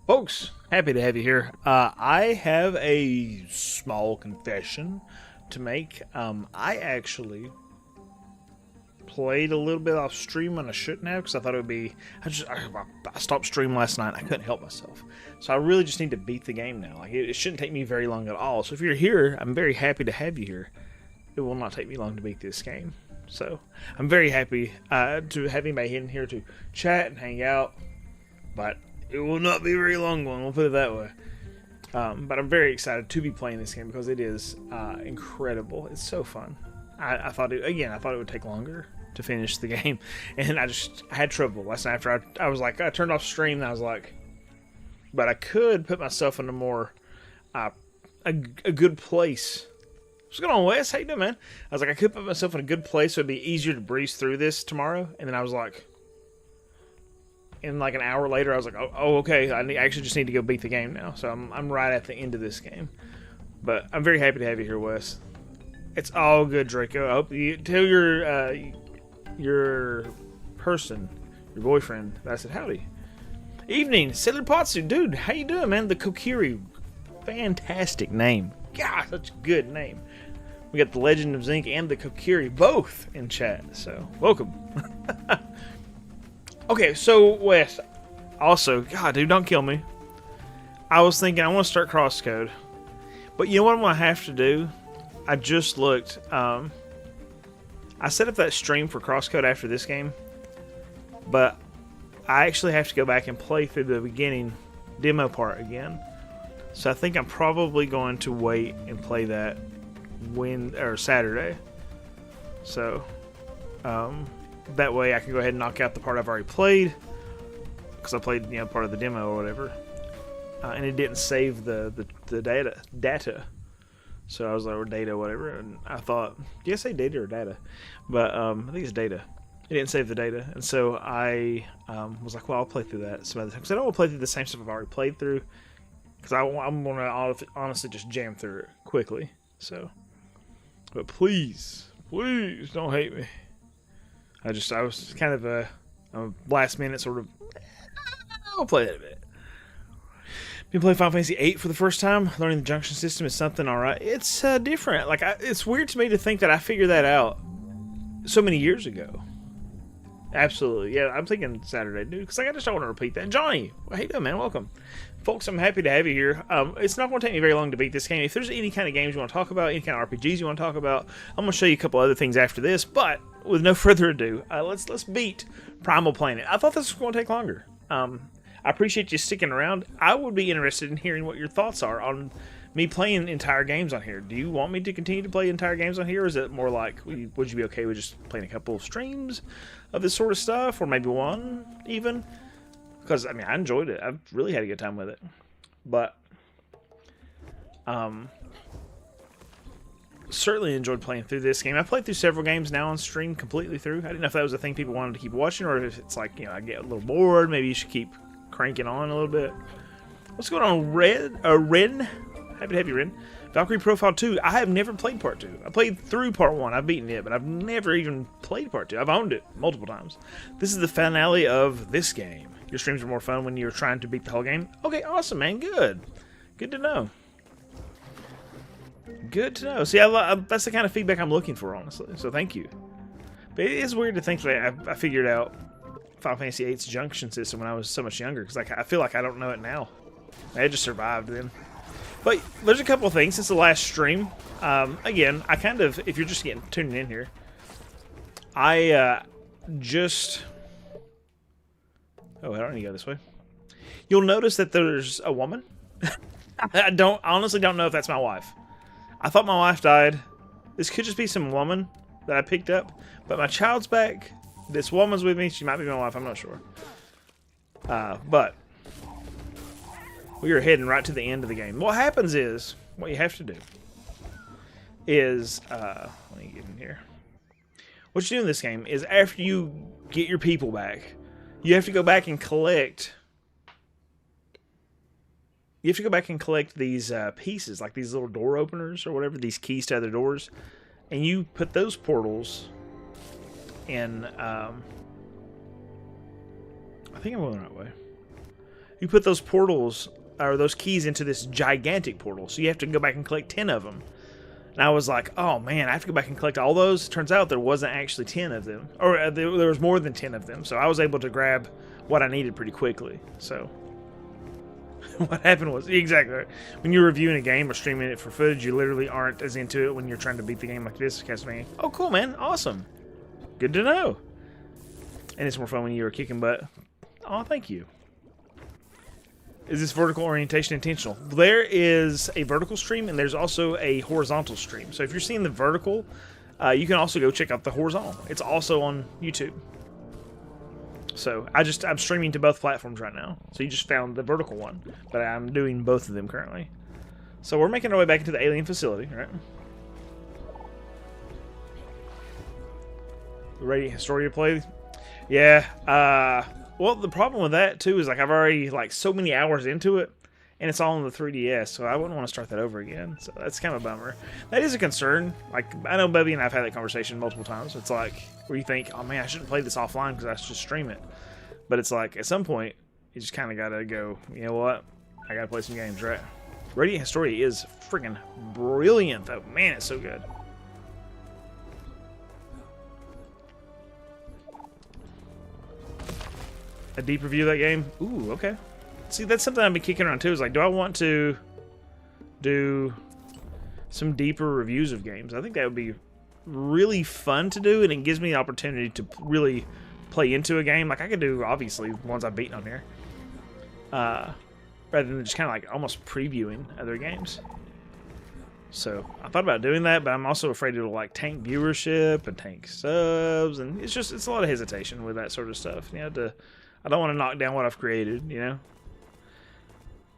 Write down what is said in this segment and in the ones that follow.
Folks, happy to have you here. I have a small confession to make. I actually played a little bit off stream when I shouldn't have because I thought it would be. I stopped stream last night. I couldn't help myself, so I really just need to beat the game now. Like it shouldn't take me very long at all. So if you're here, I'm very happy to have you here. It will not take me long to beat this game. So I'm very happy to have anybody in here to chat and hang out, but it will not be a very long one, we'll put it that way. But I'm very excited to be playing this game because it is incredible. It's so fun. I thought it would take longer to finish the game, and I had trouble last night after I was like, I turned off stream and I was like, but I could put myself in a more a good place. What's going on, Wes? How you doing, man? I was like, I could put myself in a good place so it'd be easier to breeze through this tomorrow. And then I was like, and like an hour later, I was like, oh okay, I actually just need to go beat the game now. So I'm right at the end of this game. But I'm very happy to have you here, Wes. It's all good, Draco. I hope you tell your person, your boyfriend, that I said howdy. Evening, Sailor Potsu, dude. How you doing, man? The Kokiri, fantastic name. God, such a good name. We got the Legend of Zinc and the Kokiri both in chat. So welcome. Okay, so Wes, also, God, dude, don't kill me. I was thinking I want to start Crosscode, but you know what I'm going to have to do? I just looked. I set up that stream for Crosscode after this game, but I actually have to go back and play through the beginning demo part again. So I think I'm probably going to wait and play that Saturday. So, that way I can go ahead and knock out the part I've already played, because I played part of the demo or whatever, and it didn't save the data. So I was like, or data, whatever, and I thought, did I say data or data? But I think it's data. It didn't save the data, and so I was like, well, I'll play through that some other time, because I don't want to play through the same stuff I've already played through, because I'm going to honestly just jam through it quickly. So, but please don't hate me. I was kind of a last minute sort of, I'll play that a bit. Been playing Final Fantasy VIII for the first time. Learning the junction system is something alright. It's different. Like, it's weird to me to think that I figured that out so many years ago. Absolutely. Yeah, I'm thinking Saturday, dude, because I just don't want to repeat that. Johnny, how you doing, man? Welcome. Folks, I'm happy to have you here. It's not going to take me very long to beat this game. If there's any kind of games you want to talk about, any kind of RPGs you want to talk about, I'm going to show you a couple other things after this. But with no further ado, let's beat Primal Planet. I thought this was going to take longer. I appreciate you sticking around. I would be interested in hearing what your thoughts are on me playing entire games on here. Do you want me to continue to play entire games on here, or is it more like, would you be okay with just playing a couple of streams of this sort of stuff, or maybe one even? Because, I mean, I enjoyed it. I've really had a good time with it. But, certainly enjoyed playing through this game. I've played through several games now on stream, completely through. I didn't know if that was a thing people wanted to keep watching, or if it's like, I get a little bored. Maybe you should keep cranking on a little bit. What's going on, Ren? Happy to have you, Ren. Valkyrie Profile 2. I have never played Part 2. I played through Part 1. I've beaten it, but I've never even played Part 2. I've owned it multiple times. This is the finale of this game. Your streams are more fun when you're trying to beat the whole game. Okay, awesome, man. Good. Good to know. Good to know. See, that's the kind of feedback I'm looking for, honestly. So thank you. But it is weird to think that I figured out Final Fantasy VIII's junction system when I was so much younger, because I feel like I don't know it now. I just survived then. But there's a couple of things since the last stream. Again, if you're just tuning in here, I oh, I don't need to go this way. You'll notice that there's a woman. I honestly don't know if that's my wife. I thought my wife died. This could just be some woman that I picked up. But my child's back. This woman's with me. She might be my wife. I'm not sure. But we are heading right to the end of the game. What happens is, what you have to do is, let me get in here. What you do in this game is after you get your people back, you have to go back and collect. You have to go back and collect these pieces, like these little door openers or whatever, these keys to other doors, and you put those portals in. I think I'm going the right way. you put those portals, or those keys into this gigantic portal. So you have to go back and collect 10 of them. And I was like, oh man, I have to go back and collect all those? Turns out there wasn't actually 10 of them. Or there was more than 10 of them. So I was able to grab what I needed pretty quickly. So what happened was, exactly right. When you're reviewing a game or streaming it for footage, you literally aren't as into it when you're trying to beat the game like this. Castlevania. Oh, cool, man. Awesome. Good to know. And it's more fun when you're kicking butt. Oh, thank you. Is this vertical orientation intentional? There is a vertical stream, and there's also a horizontal stream. So if you're seeing the vertical, you can also go check out the horizontal. It's also on YouTube. So I'm streaming to both platforms right now. So you just found the vertical one, but I'm doing both of them currently. So we're making our way back into the alien facility, right? Ready story to play? Yeah. Well, the problem with that too is like I've already like so many hours into it, and it's all on the 3DS, so I wouldn't want to start that over again. So that's kind of a bummer. That is a concern. Like I know Bubby and I've had that conversation multiple times. It's like where you think, oh man, I shouldn't play this offline because I should just stream it. But it's like at some point you just kind of gotta go. You know what? I gotta play some games, right? Radiant Historia is freaking brilliant, though. Man, it's so good. A deep review of that game? Ooh, okay. See, that's something I've been kicking around too. Is like, do I want to do some deeper reviews of games? I think that would be really fun to do, and it gives me the opportunity to really play into a game. Like I could do, obviously, ones I've beaten on here, rather than just kind of like almost previewing other games. So I thought about doing that, but I'm also afraid it'll like tank viewership and tank subs, and it's a lot of hesitation with that sort of stuff. You know, I don't want to knock down what I've created, you know.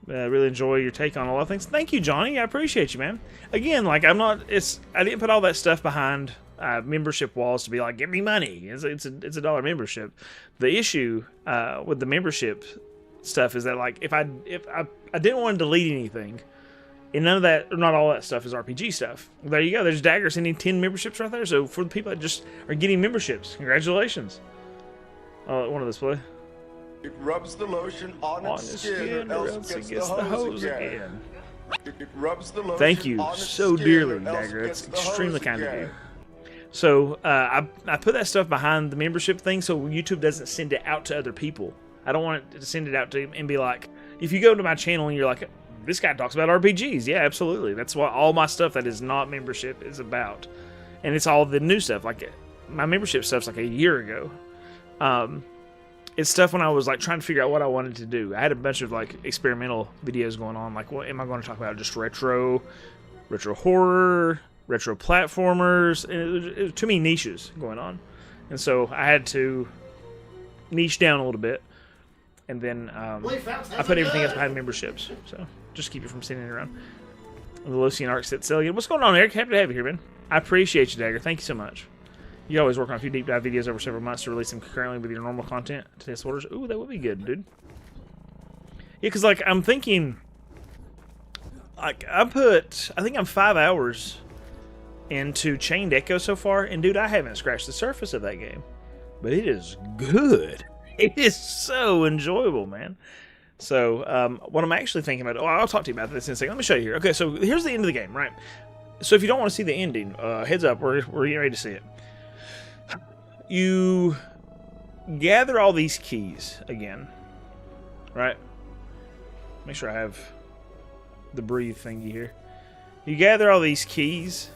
I really enjoy your take on a lot of things. Thank you, Johnny. I appreciate you, man. Again, like I didn't put all that stuff behind membership walls to be like, give me money. It's a $1 membership. The issue with the membership stuff is that like if I didn't want to delete anything, and none of that, or not all that stuff is RPG stuff. There you go. There's Dagger sending 10 memberships right there. So for the people that just are getting memberships, congratulations. One of this play. It rubs the lotion on its skin, or else it gets the hose again. It rubs the lotion. Thank you so dearly, Dagger. It's extremely kind of you. So I put that stuff behind the membership thing so YouTube doesn't send it out to other people. I don't want it to send it out to and be like, if you go to my channel and you're like, this guy talks about RPGs. Yeah, absolutely. That's what all my stuff that is not membership is about. And it's all the new stuff. Like my membership stuff's like a year ago. It's stuff when I was like trying to figure out what I wanted to do. I had a bunch of like experimental videos going on. Like, what am I going to talk about? Just retro horror, retro platformers. And it was too many niches going on, and so I had to niche down a little bit. And then I put everything else behind memberships. So just keep it from sending it around. The Lucian Arc set sale again. What's going on, Eric? Happy to have you here, man. I appreciate you, Dagger. Thank you so much. You always work on a few deep dive videos over several months to release them concurrently with your normal content to test orders. Ooh, that would be good, dude. Yeah, because like I'm thinking, like I think I'm 5 hours into Chained Echo so far, and dude, I haven't scratched the surface of that game, but it is good. It is so enjoyable, man. So what I'm actually thinking about, I'll talk to you about this in a second. Let me show you here. Okay, so here's the end of the game, right? So if you don't want to see the ending, heads up, we're getting ready to see it. You gather all these keys again, right? Make sure I have the breathe thingy here. You gather all these keys,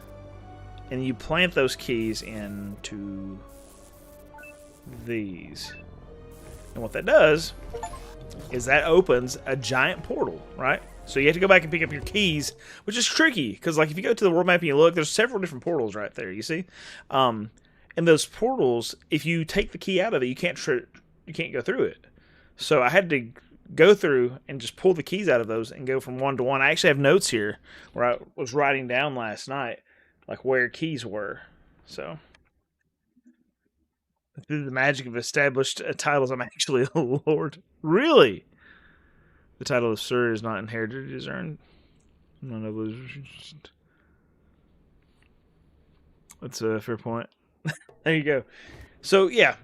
and you plant those keys into these. And what that does is that opens a giant portal, right? So you have to go back and pick up your keys, which is tricky, because like if you go to the world map and you look, there's several different portals right there, you see? And those portals, if you take the key out of it, you can't go through it. So I had to go through and just pull the keys out of those and go from one to one. I actually have notes here where I was writing down last night, like where keys were. So through the magic of established titles, I'm actually a lord. Really? The title of Sir is not inherited, it is earned. None of those. That's a fair point. There you go. So yeah,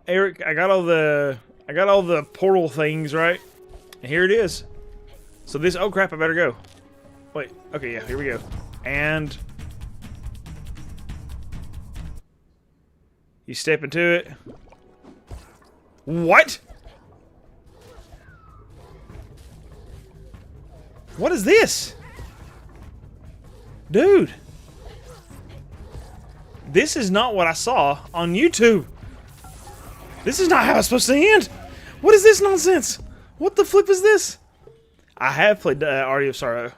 Eric, I got all the portal things right. And here it is. So this, oh crap, I better go. Wait, okay, yeah, here we go. And you step into it. What? What is this? Dude. This is not what I saw on YouTube. This is not how it's supposed to end. What is this nonsense? What the flip is this? I have played Area of Sorrow.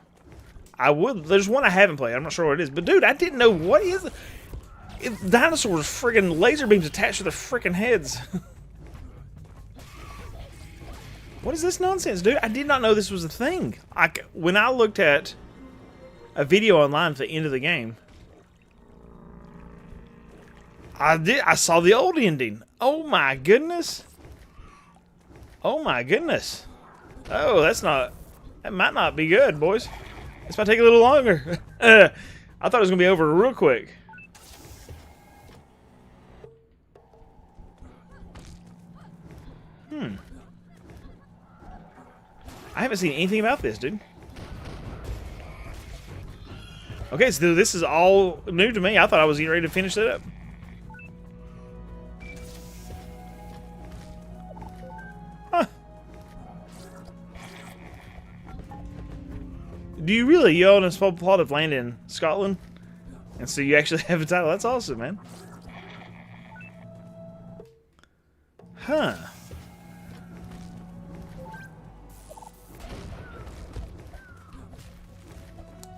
I would. There's one I haven't played. I'm not sure what it is. But dude, I didn't know what is it. Dinosaurs, friggin' laser beams attached to their friggin' heads. What is this nonsense, dude? I did not know this was a thing. When I looked at a video online at the end of the game, I saw the old ending. Oh my goodness. Oh my goodness. Oh, that might not be good, boys. This might take a little longer. I thought it was gonna be over real quick. I haven't seen anything about this, dude. Okay, so this is all new to me. I thought I was getting ready to finish it up. Huh. Do you really? You own a small plot of land in Scotland? And so you actually have a title. That's awesome, man. Huh.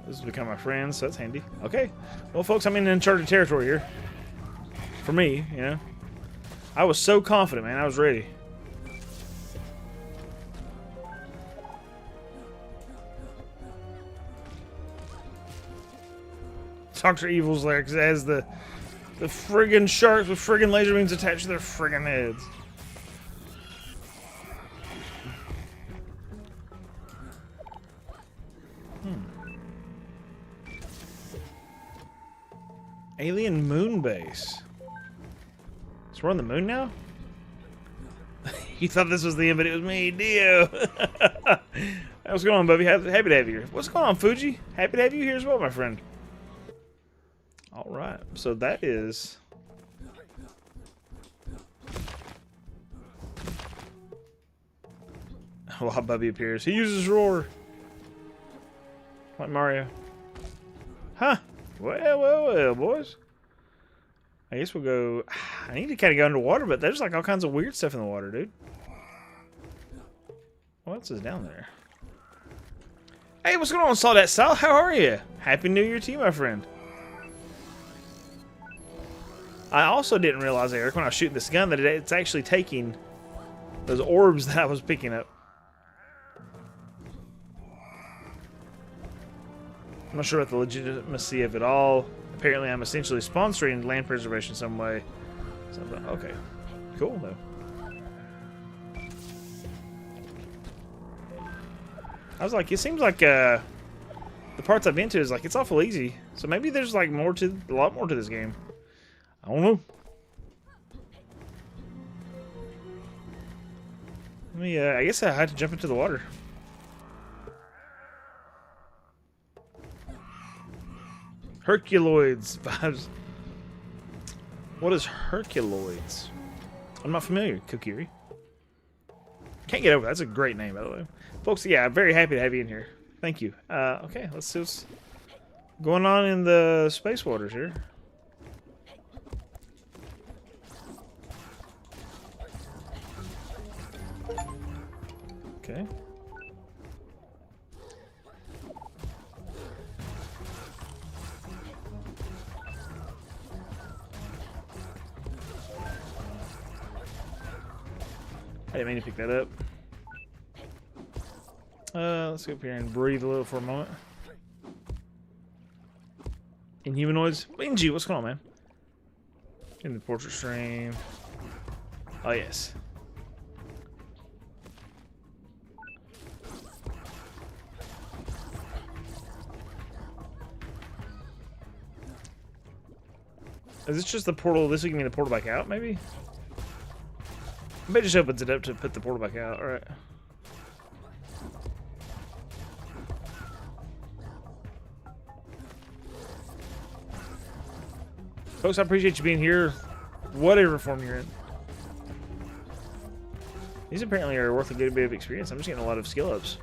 This has become my friend, so that's handy. Okay. Well, folks, I'm in uncharted territory here. For me, you know. I was so confident, man. I was ready. Dr. Evil's there because it has the friggin' sharks with friggin' laser beams attached to their friggin' heads. Alien moon base. So we're on the moon now? You thought this was the end, but it was me, Dio. What's going on, Bubby? Happy to have you here. What's going on, Fuji? Happy to have you here as well, my friend. Alright, so that is... While Bubby appears. He uses roar. Like Mario. Huh. Well, boys. I guess we'll go... I need to kind of go underwater, but there's like all kinds of weird stuff in the water, dude. What else is down there? Hey, what's going on, Saudette Sal? How are you? Happy New Year to you, my friend. I also didn't realize, Eric, when I was shooting this gun, that it's actually taking those orbs that I was picking up. I'm not sure about the legitimacy of it all. Apparently, I'm essentially sponsoring land preservation some way. So, okay. Cool, though. I was like, it seems like the parts I've been to is like, it's awful easy. So maybe there's like a lot more to this game. I don't know. Let me, I guess I had to jump into the water. Herculoids vibes. What is Herculoids? I'm not familiar, Kokiri. Can't get over that. That's a great name, by the way. Folks, yeah, I'm very happy to have you in here. Thank you. Okay, let's see what's going on in the space waters here. Okay. I didn't mean to pick that up. Let's go up here and breathe a little for a moment. Inhumanoids? Benji, what's going on, man? In the portrait stream. Oh, yes. Is this just the portal? This will give me the portal back out, maybe? I bet it just opens it up to put the portal back out. Alright. Folks, I appreciate you being here, whatever form you're in. These apparently are worth a good bit of experience. I'm just getting a lot of skill ups.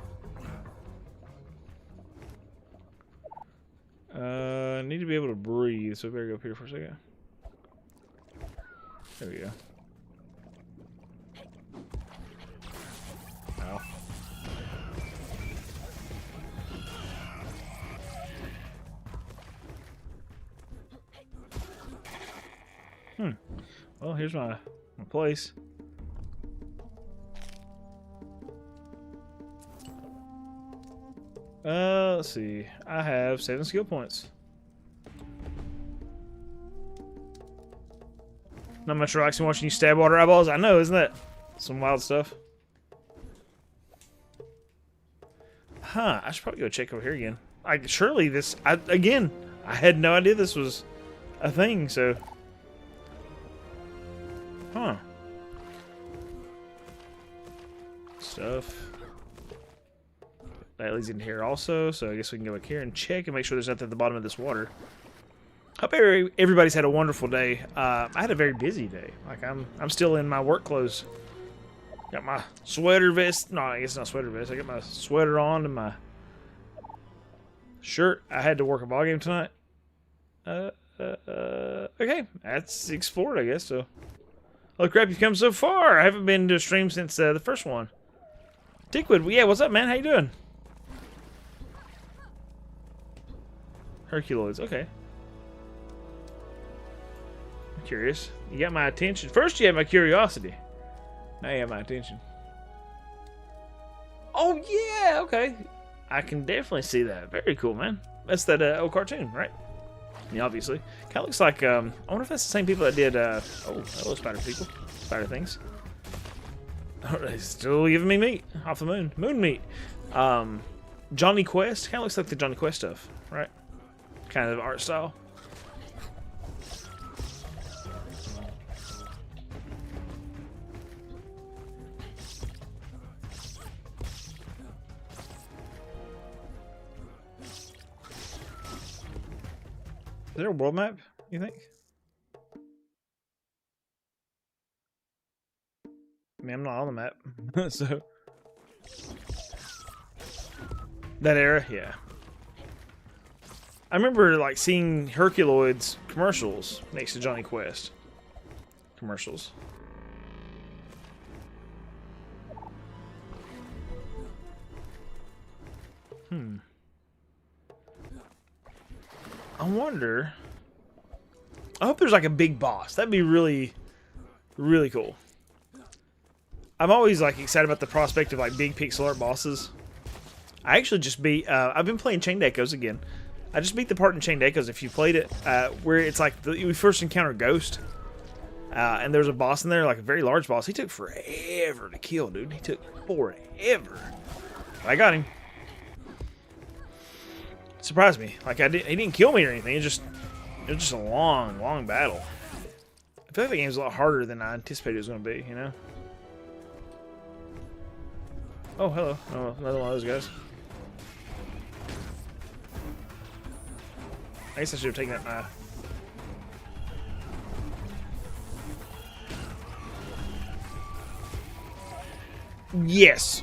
I need to be able to breathe, so we better go up here for a second. There we go. Ow. Well, here's my place. Let's see. I have 7 skill points. Not much relaxing watching you stab water eyeballs. I know, isn't that some wild stuff? Huh, I should probably go check over here again. Surely this... again, I had no idea this was a thing, so... Huh. Stuff. That leads in here also, so I guess we can go back here and check and make sure there's nothing at the bottom of this water. Hope everybody's had a wonderful day. I had a very busy day. Like I'm still in my work clothes. Got my sweater vest. No, I guess it's not sweater vest. I got my sweater on and my shirt. I had to work a ball game tonight. Okay, that's explored, I guess. So, oh crap, you've come so far. I haven't been to a stream since the first one. Dickwood, yeah, what's up, man? How you doing? Herculoids, okay. I'm curious. You got my attention. First you had my curiosity. Now you have my attention. Oh yeah, okay. I can definitely see that. Very cool, man. That's that old cartoon, right? Yeah, obviously. Kind of looks like, I wonder if that's the same people that did, oh, hello spider people. Spider things. Oh, they're still giving me meat off the moon. Moon meat. Johnny Quest. Kind of looks like the Johnny Quest stuff, right? Kind of art style. Is there a world map, you think? I mean, I'm not on the map, so... That era? Yeah. I remember, like, seeing Herculoids commercials next to Johnny Quest. Commercials. I wonder... I hope there's, like, a big boss. That'd be really, really cool. I'm always, like, excited about the prospect of, like, big pixel art bosses. I actually just beat... I've been playing Chained Echoes again. I just beat the part in Chained Echoes, if you played it, where it's like we first encounter Ghost, and there's a boss in there, like a very large boss. He took forever to kill, dude. He took forever. But I got him. It surprised me. Like he didn't kill me or anything. It was just a long, long battle. I feel like the game's a lot harder than I anticipated it was going to be. You know? Oh, hello. Oh, another one of those guys. I guess I should have taken that knife. Yes!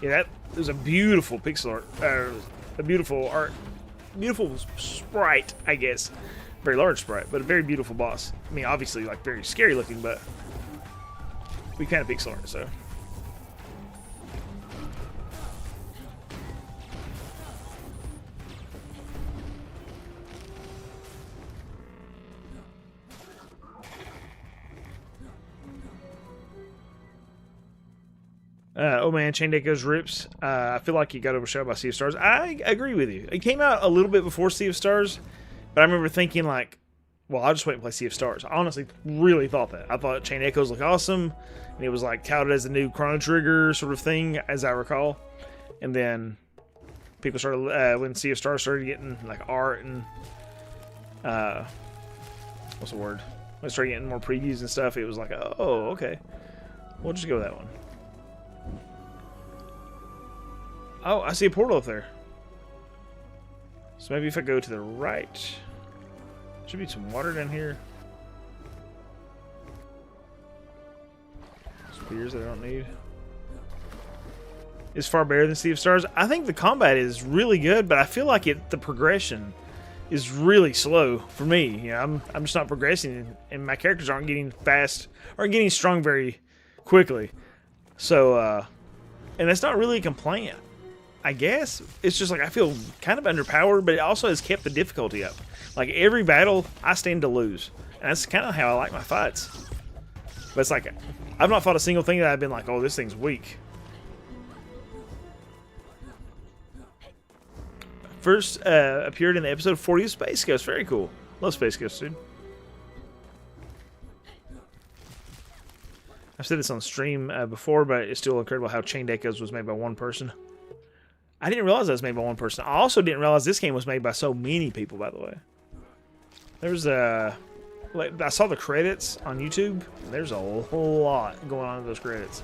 Yeah, that was a beautiful pixel art. A beautiful art. Beautiful sprite, I guess. Very large sprite, but a very beautiful boss. I mean, obviously, like, very scary looking, but we kind of pixel art, so. Oh man, Chained Echoes rips. I feel like he got overshadowed by Sea of Stars. I agree with you. It came out a little bit before Sea of Stars, but I remember thinking like, well, I'll just wait and play Sea of Stars. I honestly really thought that. I thought Chained Echoes looked awesome, and it was like touted as the new Chrono Trigger sort of thing, as I recall. And then people started, when Sea of Stars started getting like art and, what's the word? When it started getting more previews and stuff, it was like, oh, okay. We'll just go with that one. Oh, I see a portal up there. So maybe if I go to the right, Should be some water down here. Spears that I don't need. Is far better than Sea of Stars. I think the combat is really good, but I feel like the progression is really slow for me. You know, I'm just not progressing, and my characters aren't getting strong very quickly. So, and that's not really a complaint, I guess. It's just like I feel kind of underpowered, but it also has kept the difficulty up. Like every battle, I stand to lose, and that's kind of how I like my fights. But it's like I've not fought a single thing that I've been like, oh, this thing's weak. First appeared in the episode 40 of Space Ghost. Very cool. Love Space Ghost, dude. I've said this on stream before, but it's still incredible how Chained Echoes was made by one person. I didn't realize that was made by one person. I also didn't realize this game was made by so many people, by the way. There's I saw the credits on YouTube. There's a whole lot going on in those credits.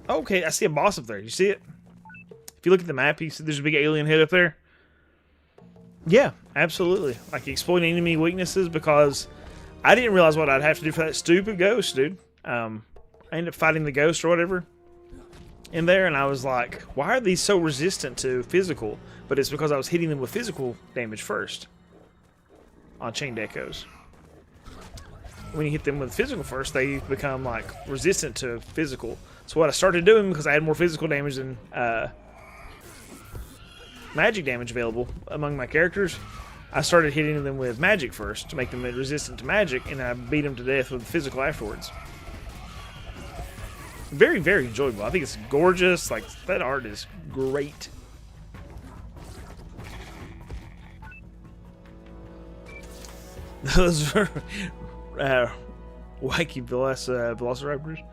Okay, I see a boss up there. You see it? If you look at the map, you see there's a big alien head up there. Yeah, absolutely. Like exploiting enemy weaknesses, because I didn't realize what I'd have to do for that stupid ghost, dude. I ended up fighting the ghost or whatever in there, and I was like, why are these so resistant to physical? But it's because I was hitting them with physical damage first on Chained Echoes. When you hit them with physical first, they become like resistant to physical. So what I started doing, because I had more physical damage than magic damage available among my characters, I started hitting them with magic first to make them resistant to magic, and I beat them to death with physical afterwards. Very, very enjoyable. I think it's gorgeous. Like, that art is great. Those are wacky velociraptors.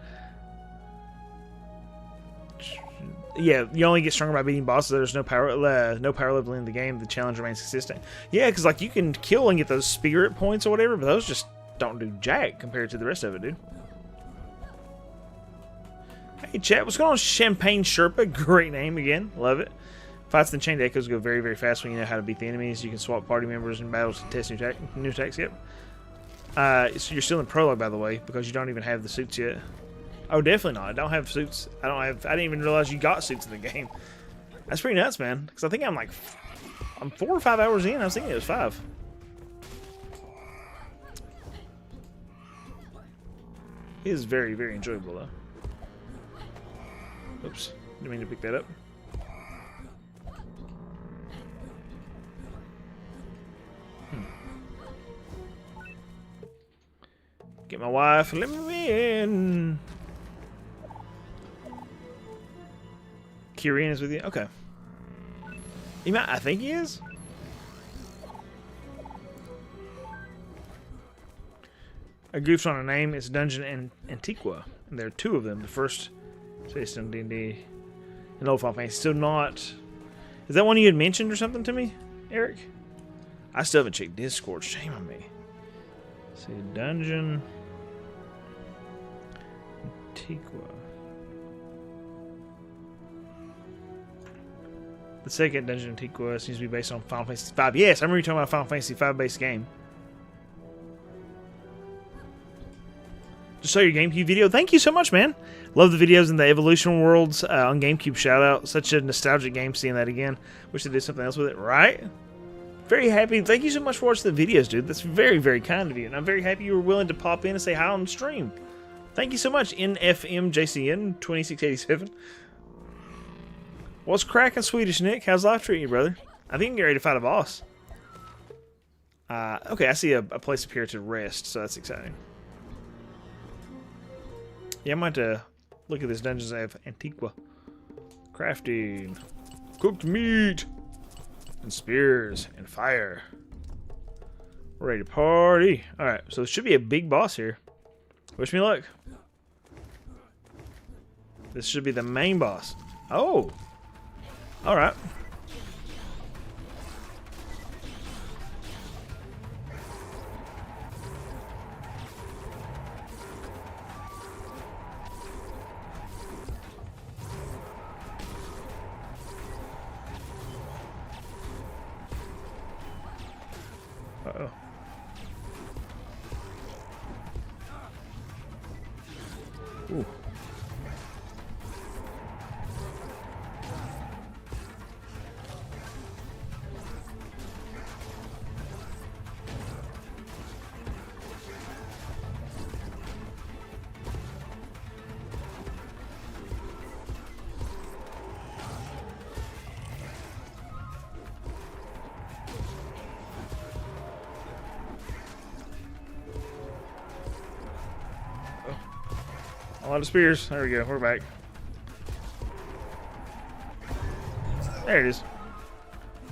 Yeah, you only get stronger by beating bosses. There's no power leveling in the game. The challenge remains consistent. Yeah, because like you can kill and get those spirit points or whatever, but those just don't do jack compared to the rest of it, dude. Hey, chat, what's going on, Champagne Sherpa? Great name again. Love it. Fights in Chained Echoes go very, very fast when you know how to beat the enemies. You can swap party members in battles to test new attacks. Yep. So you're still in prologue, by the way, because you don't even have the suits yet. Oh, definitely not. I don't have suits. I didn't even realize you got suits in the game. That's pretty nuts, man. Because I think I'm 4 or 5 hours in. I was thinking it was 5. It is very, very enjoyable, though. Oops. Didn't mean to pick that up. Get my wife. Let me in. Kyrian is with you? Okay. I think he is. I goofed on a name. It's Dungeon Antiqua. And there are 2 of them. The first, say, some D&D and Old Final Fantasy. Still not. Is that one you had mentioned or something to me, Eric? I still haven't checked Discord. Shame on me. Let's see, Dungeon Antiqua. The second Dungeon Antiqua seems to be based on Final Fantasy V. Yes, I remember you talking about a Final Fantasy V based game. Just saw your GameCube video. Thank you so much, man. Love the videos in the Evolution Worlds on GameCube. Shout out. Such a nostalgic game, seeing that again. Wish they did something else with it, right? Very happy. Thank you so much for watching the videos, dude. That's very, very kind of you. And I'm very happy you were willing to pop in and say hi on the stream. Thank you so much, NFMJCN2687. What's cracking, Swedish Nick? How's life treating you, brother? I think I'm getting ready to fight a boss. Okay, I see a place up here to rest, so that's exciting. Yeah, I might have to look at this Dungeons of Antiqua. Crafting. Cooked meat. And spears. And fire. We're ready to party. Alright, so there should be a big boss here. Wish me luck. This should be the main boss. Oh! Alright. Ooh. A lot of spears. There we go. We're back. There it is.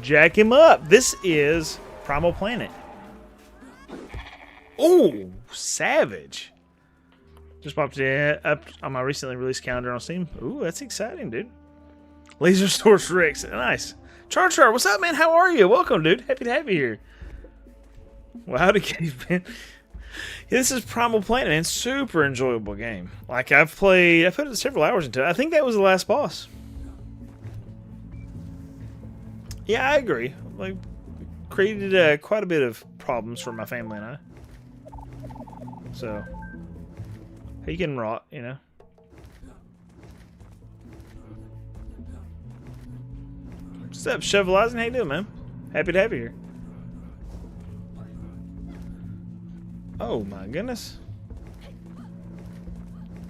Jack him up. This is Primal Planet. Oh, savage. Just popped it up on my recently released calendar on Steam. Ooh, that's exciting, dude. Laser Source Rex. Nice. Char, what's up, man? How are you? Welcome, dude. Happy to have you here. Well, howdy, Caveman. This is Primal Planet, man. Super enjoyable game. Like, I put several hours into it. I think that was the last boss. Yeah, I agree. Like, created quite a bit of problems for my family and I. So, he can rot, you know. What's up, Shovelizing? How you doing, man? Happy to have you here. Oh my goodness.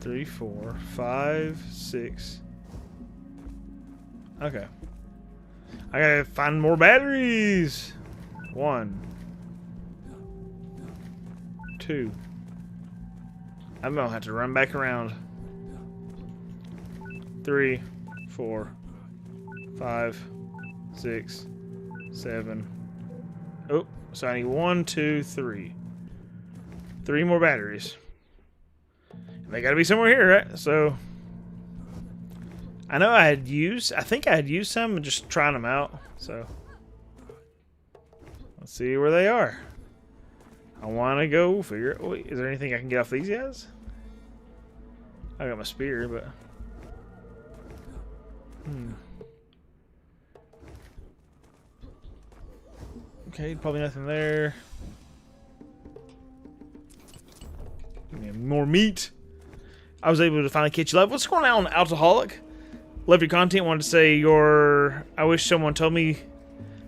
3, 4, 5, 6. Okay. I gotta find more batteries. 1, 2. I'm gonna have to run back around. 3, 4, 5, 6, 7. Oh, so I need 1, 2, 3. 3 more batteries. They gotta be somewhere here, right? So I know I think I had used some and just trying them out. So let's see where they are. I wanna go figure out. Wait, is there anything I can get off these guys? I got my spear, but okay, probably nothing there. Give me more meat. I was able to finally catch you live. What's going on, Alcoholic? Love your content. Wanted to say I wish someone told me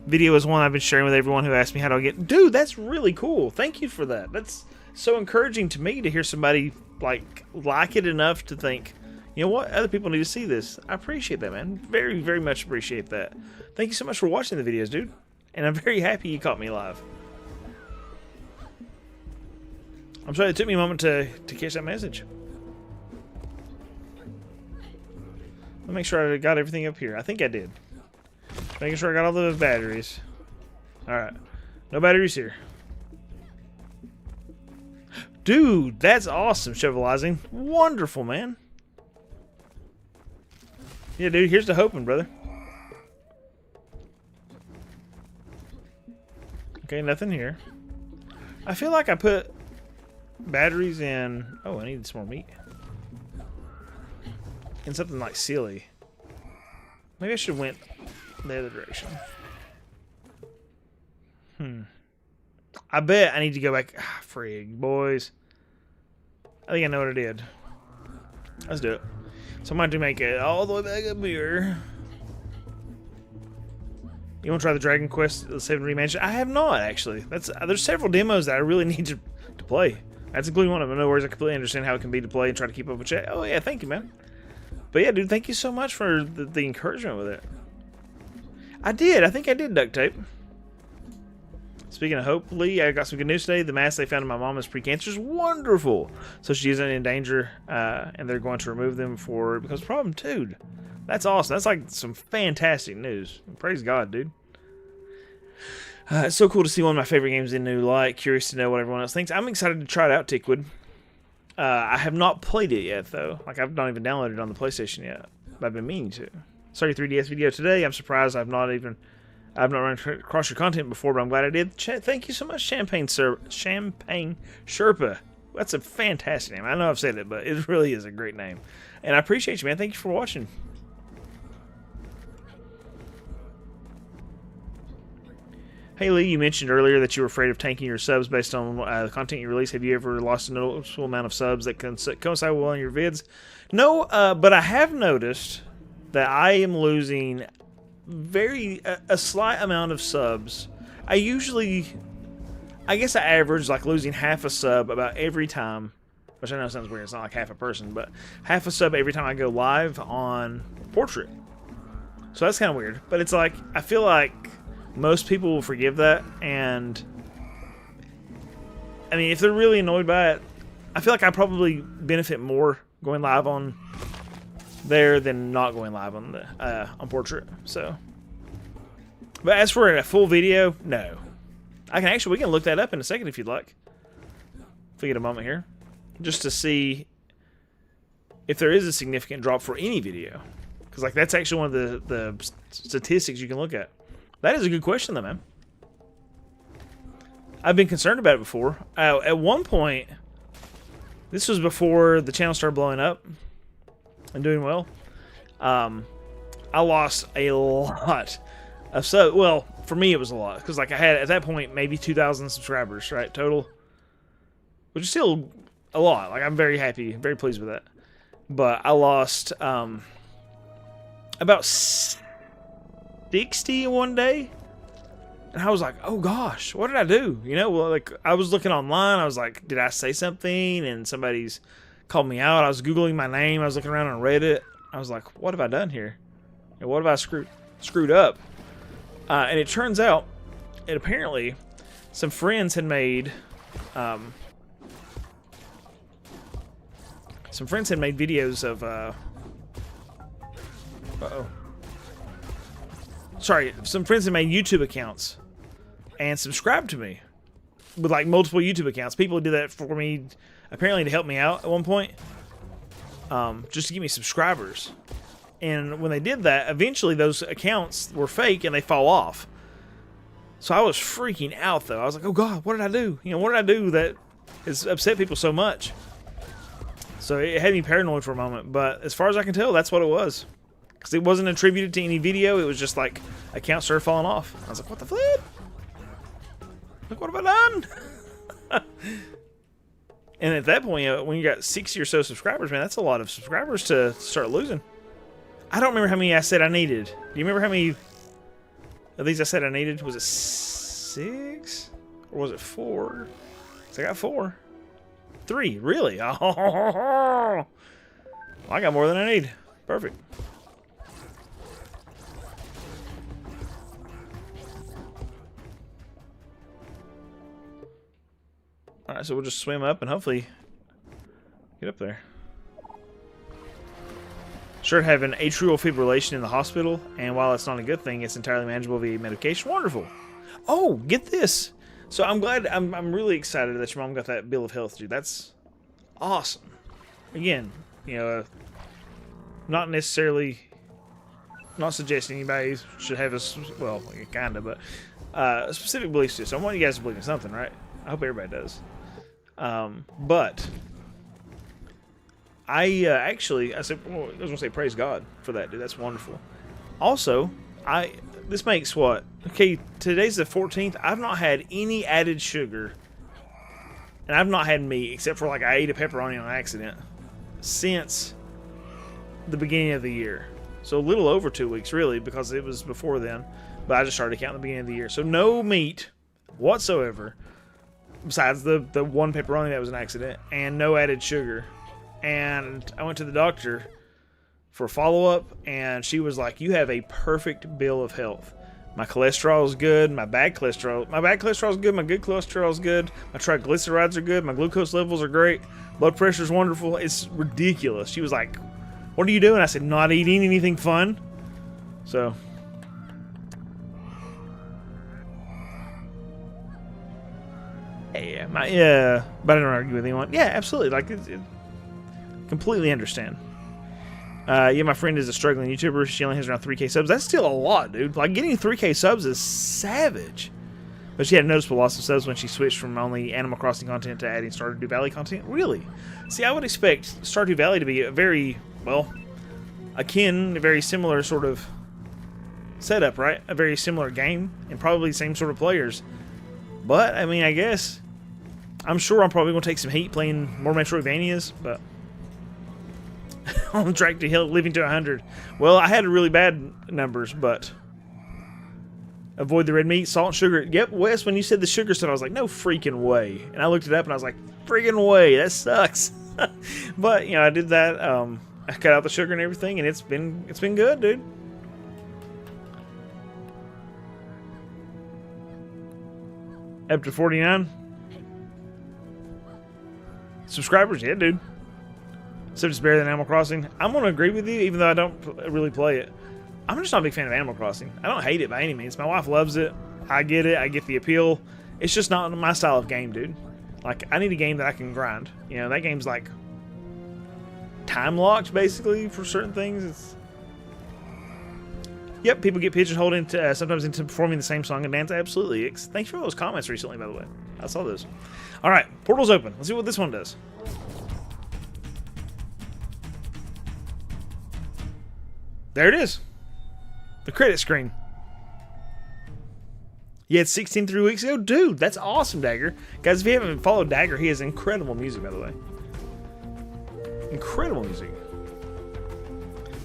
video is one I've been sharing with everyone who asked me how do I get. Dude, that's really cool. Thank you for that. That's so encouraging to me to hear somebody like it enough to think, you know what, other people need to see this. I appreciate that, man. Very, very much appreciate that. Thank you so much for watching the videos, dude. And I'm very happy you caught me live. I'm sorry it took me a moment to catch that message. Let me make sure I got everything up here. I think I did. Making sure I got all the batteries. Alright. No batteries here. Dude, that's awesome, Shovelizing. Wonderful, man. Yeah, dude, here's the hoping, brother. Okay, nothing here. I feel like I put batteries in. Oh, I need some more meat. In something like silly. Maybe I should have went the other direction. I bet I need to go back. Ah, frig, boys. I think I know what I did. Let's do it. So I'm going to make it all the way back up here. You want to try the Dragon Quest 7 Remansion? I have not, actually. There's several demos that I really need to play. That's including one of them. No worries, I completely understand how it can be to play and try to keep up with chat. Oh, yeah, thank you, man. But yeah, dude, thank you so much for the encouragement with it. I think I did duct tape. Speaking of hopefully, I got some good news today. The mass they found in my mom is precancerous. Wonderful. So she isn't in danger, and they're going to remove them because of problem, dude. That's awesome. That's like some fantastic news. Praise God, dude. It's so cool to see one of my favorite games in new light. Curious to know what everyone else thinks. I'm excited to try it out, Tickwood. I have not played it yet, though. Like, I've not even downloaded it on the PlayStation yet. But I've been meaning to. Saw your 3DS video today. I'm surprised I've not run across your content before, but I'm glad I did. Thank you so much, Champagne Sherpa. That's a fantastic name. I know I've said it, but it really is a great name. And I appreciate you, man. Thank you for watching. Hey Lee, you mentioned earlier that you were afraid of tanking your subs based on the content you release. Have you ever lost a noticeable amount of subs that can coincide with one of your vids? No, but I have noticed that I am losing a slight amount of subs. I guess I average like losing half a sub about every time, which I know sounds weird. It's not like half a person, but half a sub every time I go live on Portrait. So that's kind of weird. But it's like, I feel like most people will forgive that, and I mean, if they're really annoyed by it, I feel like I probably benefit more going live on there than not going live on the on Portrait. So, but as for a full video, no. We can look that up in a second if you'd like. If we get a moment here, just to see if there is a significant drop for any video, because like that's actually one of the statistics you can look at. That is a good question, though, man. I've been concerned about it before. At one point, this was before the channel started blowing up and doing well. I lost a lot of subs. Well, for me, it was a lot because, like, I had at that point maybe 2,000 subscribers, right, total, which is still a lot. Like, I'm very happy, very pleased with that. But I lost about 60 in one day, and I was like, oh gosh, what did I do? You know, well, like, I was looking online, I was like, did I say something? And somebody's called me out. I was Googling my name, I was looking around on Reddit. I was like, what have I done here? And what have I screwed up? And it turns out, apparently, some friends had made videos of some friends had made YouTube accounts and subscribed to me with like multiple YouTube accounts. People did that for me, apparently to help me out at one point, just to give me subscribers. And when they did that, eventually those accounts were fake and they fall off. So I was freaking out, though. I was like, oh God, what did I do? You know, what did I do that has upset people so much? So it had me paranoid for a moment. But as far as I can tell, that's what it was. Because it wasn't attributed to any video. It was just like accounts started falling off. I was like, what the flip? Like, what have I done? And at that point, when you got 60 or so subscribers, man, that's a lot of subscribers to start losing. I don't remember how many I said I needed. Do you remember how many of these I said I needed? Was it 6? Or was it 4? So I got 4. 3, really? Oh, well, I got more than I need. Perfect. Alright, so we'll just swim up and hopefully get up there. Sure, having atrial fibrillation in the hospital, and while it's not a good thing, it's entirely manageable via medication. Wonderful. Oh, get this. So I'm glad, I'm really excited that your mom got that bill of health, dude. That's awesome. Again, you know, not suggesting anybody should have this, well, kind of, but a specific belief system. I want you guys to believe in something, right? I hope everybody does. But I said, well, I was gonna say praise God for that, dude. That's wonderful. Also, this makes what? Okay, today's the 14th. I've not had any added sugar, and I've not had meat except for like I ate a pepperoni on accident since the beginning of the year. So a little over 2 weeks, really, because it was before then. But I just started counting the beginning of the year. So no meat whatsoever, besides the one pepperoni that was an accident, and no added sugar. And I went to the doctor for follow-up, and she was like, you have a perfect bill of health. My cholesterol is good. My bad cholesterol is good. My good cholesterol is good. My triglycerides are good. My glucose levels are great. Blood pressure is wonderful. It's ridiculous. She was like, what are you doing? I said, not eating anything fun. So yeah, but I don't argue with anyone. Yeah, absolutely. Like, completely understand. Yeah, my friend is a struggling YouTuber. She only has around 3K subs. That's still a lot, dude. Like, getting 3K subs is savage. But she had a noticeable loss of subs when she switched from only Animal Crossing content to adding Stardew Valley content. Really? See, I would expect Stardew Valley to be a very, well, very similar sort of setup, right? A very similar game and probably the same sort of players. But I mean, I guess I'm sure I'm probably gonna take some heat playing more Metroidvanias, but on track to hill living to 100. Well, I had really bad numbers, but avoid the red meat, salt, and sugar. Yep, Wes, when you said the sugar stuff, I was like, no freaking way. And I looked it up and I was like, freaking way, that sucks. But you know, I did that. I cut out the sugar and everything, and it's been good, dude. Up to 49 subscribers, yeah, dude. So it's better than Animal Crossing. I'm gonna agree with you, even though I don't really play it. I'm just not a big fan of Animal Crossing. I don't hate it by any means. My wife loves it. I get it. I get the appeal. It's just not my style of game, dude. Like, I need a game that I can grind. You know, that game's like time locked basically for certain things. It's yep, people get pigeonholed into sometimes into performing the same song and dance. Absolutely. Thanks for those comments recently, by the way. I saw those. All right, portal's open. Let's see what this one does. There it is. The credit screen. You had 16 3 weeks ago? Dude, that's awesome, Dagger. Guys, if you haven't followed Dagger, he has incredible music, by the way. Incredible music.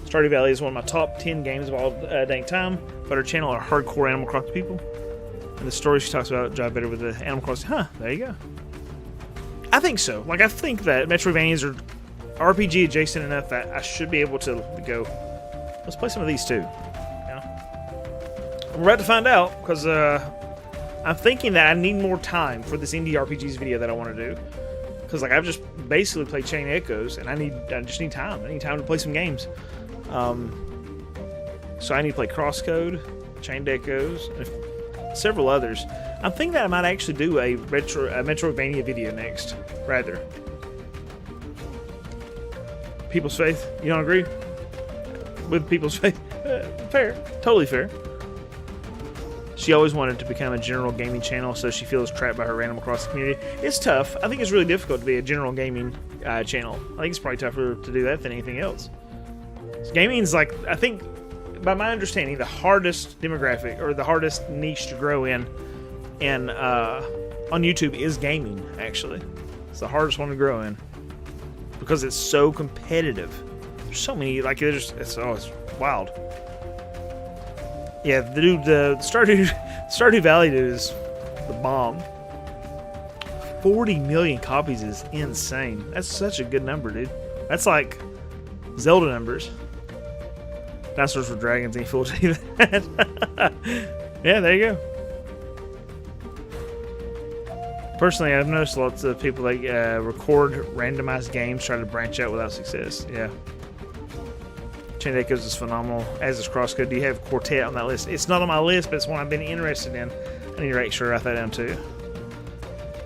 Stardew Valley is one of my top 10 games of all dang time, but her channel are hardcore Animal Crossing people. And the stories she talks about jive better with the Animal Crossing. Huh, there you go. I think so. Like, I think that Metroidvanias are RPG adjacent enough that I should be able to go, let's play some of these too. You know? We're about to find out, because I'm thinking that I need more time for this Indie RPGs video that I want to do. Because like I've just basically played Chain Echoes, and I just need time. I need time to play some games. So I need to play Crosscode, Chain Echoes, and several others. I'm thinking that I might actually do a Metroidvania video next, rather. People's Faith, you don't agree? With People's Faith? Fair. Totally fair. She always wanted to become a general gaming channel, so she feels trapped by her Animal Crossing community. It's tough. I think it's really difficult to be a general gaming channel. I think it's probably tougher to do that than anything else. Gaming's like, I think, by my understanding, the hardest demographic, or the hardest niche to grow in on YouTube is gaming, actually. It's the hardest one to grow in. Because it's so competitive. There's so many, like, it's wild. Yeah, the Stardew Valley dude is the bomb. 40 million copies is insane. That's such a good number, dude. That's like Zelda numbers. Dinosaurs for Dragons ain't fool to you that. Yeah, there you go. Personally, I've noticed lots of people that record randomized games try to branch out without success. Yeah. Chain Echoes is phenomenal, as is Crosscode. Do you have Quartet on that list? It's not on my list, but it's one I've been interested in. I need to make sure I write that down too.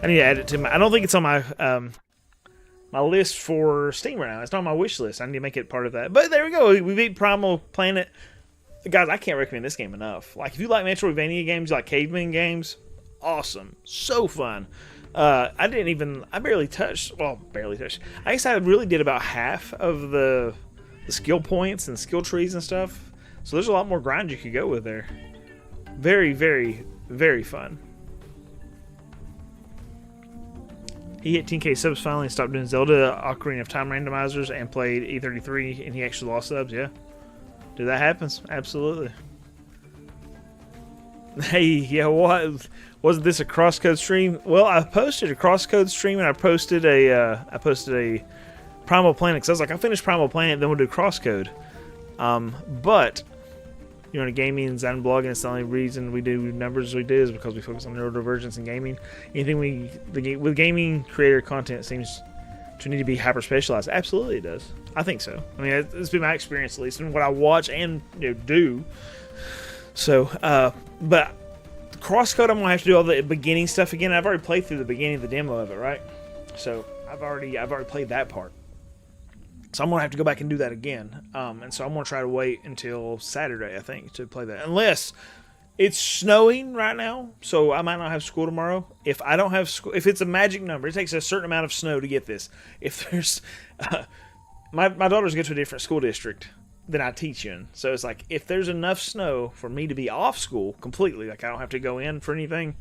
I need to add it to my... I don't think it's on my my list for Steam right now. It's not on my wish list. I need to make it part of that. But there we go. We beat Primal Planet. Guys, I can't recommend this game enough. Like, if you like Metroidvania games, like Caveman games, awesome. So fun. I barely touched... Well, barely touched. I guess I really did about half of the skill points and skill trees and stuff. So there's a lot more grind you could go with there. Very, very, very fun. He hit 10k subs finally and stopped doing Zelda Ocarina of Time randomizers and played E33, and he actually lost subs. Yeah, dude, that happens. Absolutely. Hey, yeah, what? Wasn't this a Crosscode stream? Well, I posted a Crosscode stream, and I posted a Primal Planet, because I was like, I'll finish Primal Planet, then we'll do Crosscode. But you know, gaming and design blogging, it's the only reason we do numbers we do is because we focus on neurodivergence and gaming. Anything with gaming creator content seems to need to be hyper specialized. Absolutely, it does. I think so. I mean, it's been my experience, at least, and what I watch and do. So, but Crosscode, I'm gonna have to do all the beginning stuff again. I've already played through the beginning of the demo of it, right? So I've already played that part. So I'm going to have to go back and do that again. And so I'm going to try to wait until Saturday, I think, to play that. Unless it's snowing right now, so I might not have school tomorrow. If I don't have school, if it's a magic number, it takes a certain amount of snow to get this. If there's... my daughters go to a different school district. then I teach in. So it's like if there's enough snow for me to be off school completely, like I don't have to go in for anything,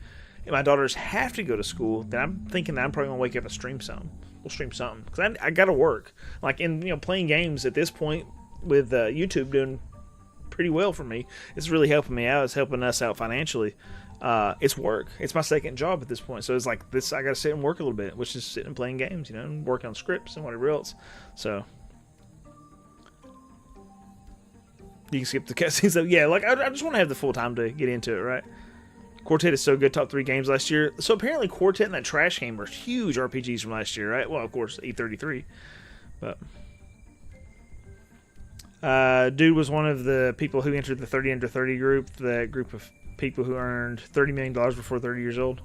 and my daughters have to go to school, then I'm thinking that I'm probably gonna wake up and stream something. We'll stream something because I gotta work. Like in playing games at this point with YouTube doing pretty well for me. It's really helping me out. It's helping us out financially. It's work. It's my second job at this point. So it's like this. I gotta sit and work a little bit, which is sitting and playing games, and working on scripts and whatever else. So you can skip the cutscenes. So yeah, like I just want to have the full time to get into it, right? Quartet is so good. Top 3 games last year. So apparently Quartet and that Trash Game are huge RPGs from last year, right? Well, of course E33, but dude was one of the people who entered the 30 under 30 group. That group of people who earned $30 million before 30 years old.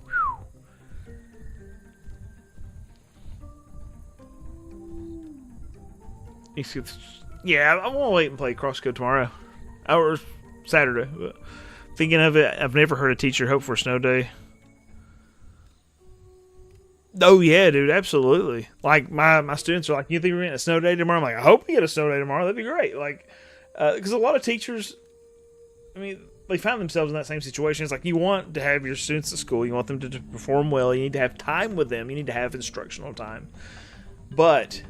Yeah, I want to wait and play CrossCode tomorrow. Or Saturday. But thinking of it, I've never heard a teacher hope for a snow day. Oh, yeah, dude, absolutely. Like, my students are like, you think we're getting a snow day tomorrow? I'm like, I hope we get a snow day tomorrow. That'd be great. Like, because a lot of teachers, I mean, they find themselves in that same situation. It's like you want to have your students at school. You want them to perform well. You need to have time with them. You need to have instructional time. But,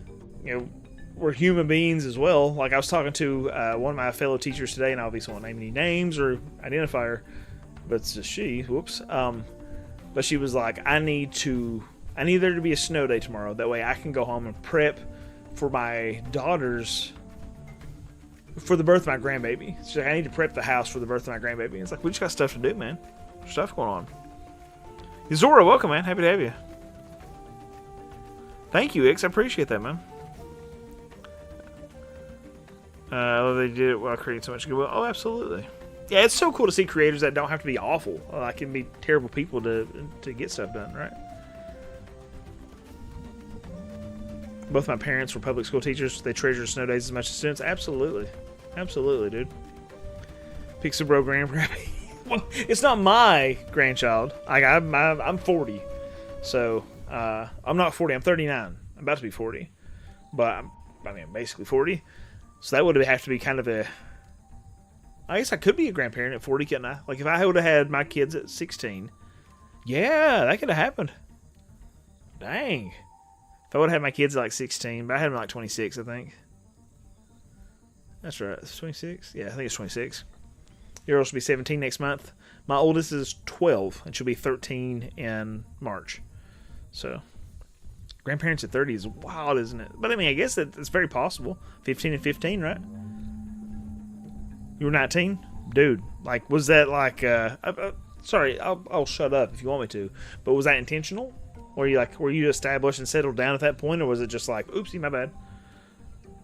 we're human beings as well. Like I was talking to one of my fellow teachers today, and obviously won't name any names or identify her, but it's a she. Whoops. But she was like, I need there to be a snow day tomorrow. That way I can go home and prep for my daughter's for the birth of my grandbaby. She's like, I need to prep the house for the birth of my grandbaby. And it's like, we just got stuff to do, man. There's stuff going on. Zora, welcome, man. Happy to have you. Thank you, Ix. I appreciate that, man. They did it while creating so much goodwill. Oh, absolutely. Yeah, it's so cool to see creators that don't have to be awful. Can be terrible people to get stuff done, right? Both my parents were public school teachers. They treasure snow days as much as students. Absolutely. Absolutely, dude. Pixel Bro Grandpappy. Well, it's not my grandchild. I'm 40. So, I'm not 40. I'm 39. I'm about to be 40. But, I'm basically 40. So that would have to be kind of a... I guess I could be a grandparent at 40, couldn't I? Like, if I would have had my kids at 16. Yeah, that could have happened. Dang. If I would have had my kids at like 16, but I had them at like 26, I think. That's right. It's 26? Yeah, I think it's 26. Your oldest will be 17 next month. My oldest is 12, and she'll be 13 in March. So... grandparents at 30 is wild, isn't it? But I mean, I guess it's very possible. 15 and 15, right? You were 19? Dude, like, was that like, sorry, I'll shut up if you want me to, but was that intentional? Were you established and settled down at that point, or was it just like, oopsie, my bad?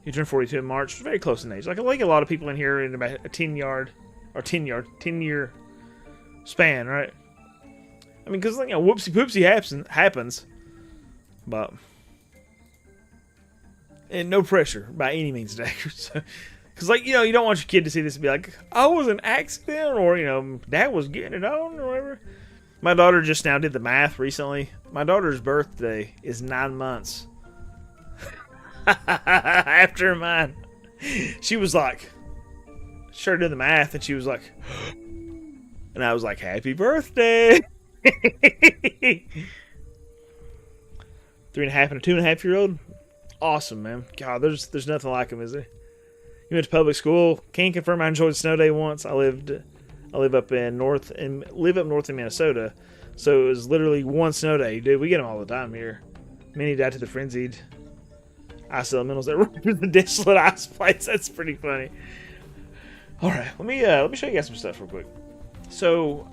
You turned 42 in March, very close in age. Like a lot of people in here in about a 10-year span, right? I mean, because, whoopsie poopsie happens. But, and no pressure by any means, Dagger. Because, you don't want your kid to see this and be like, oh, it was an accident, or, Dad was getting it on, or whatever. My daughter just now did the math recently. My daughter's birthday is 9 months after mine. She was like, started doing the math, and she was like, and I was like, happy birthday. 3.5 and a 2.5-year-old, awesome, man. God, there's nothing like them, is there? You went to public school. Can confirm I enjoyed snow day once. I live up north in Minnesota, so it was literally one snow day. Dude, we get them all the time here. Many died to the frenzied ice elementals that run through the desolate ice plates. That's pretty funny. All right, let me show you guys some stuff real quick. So,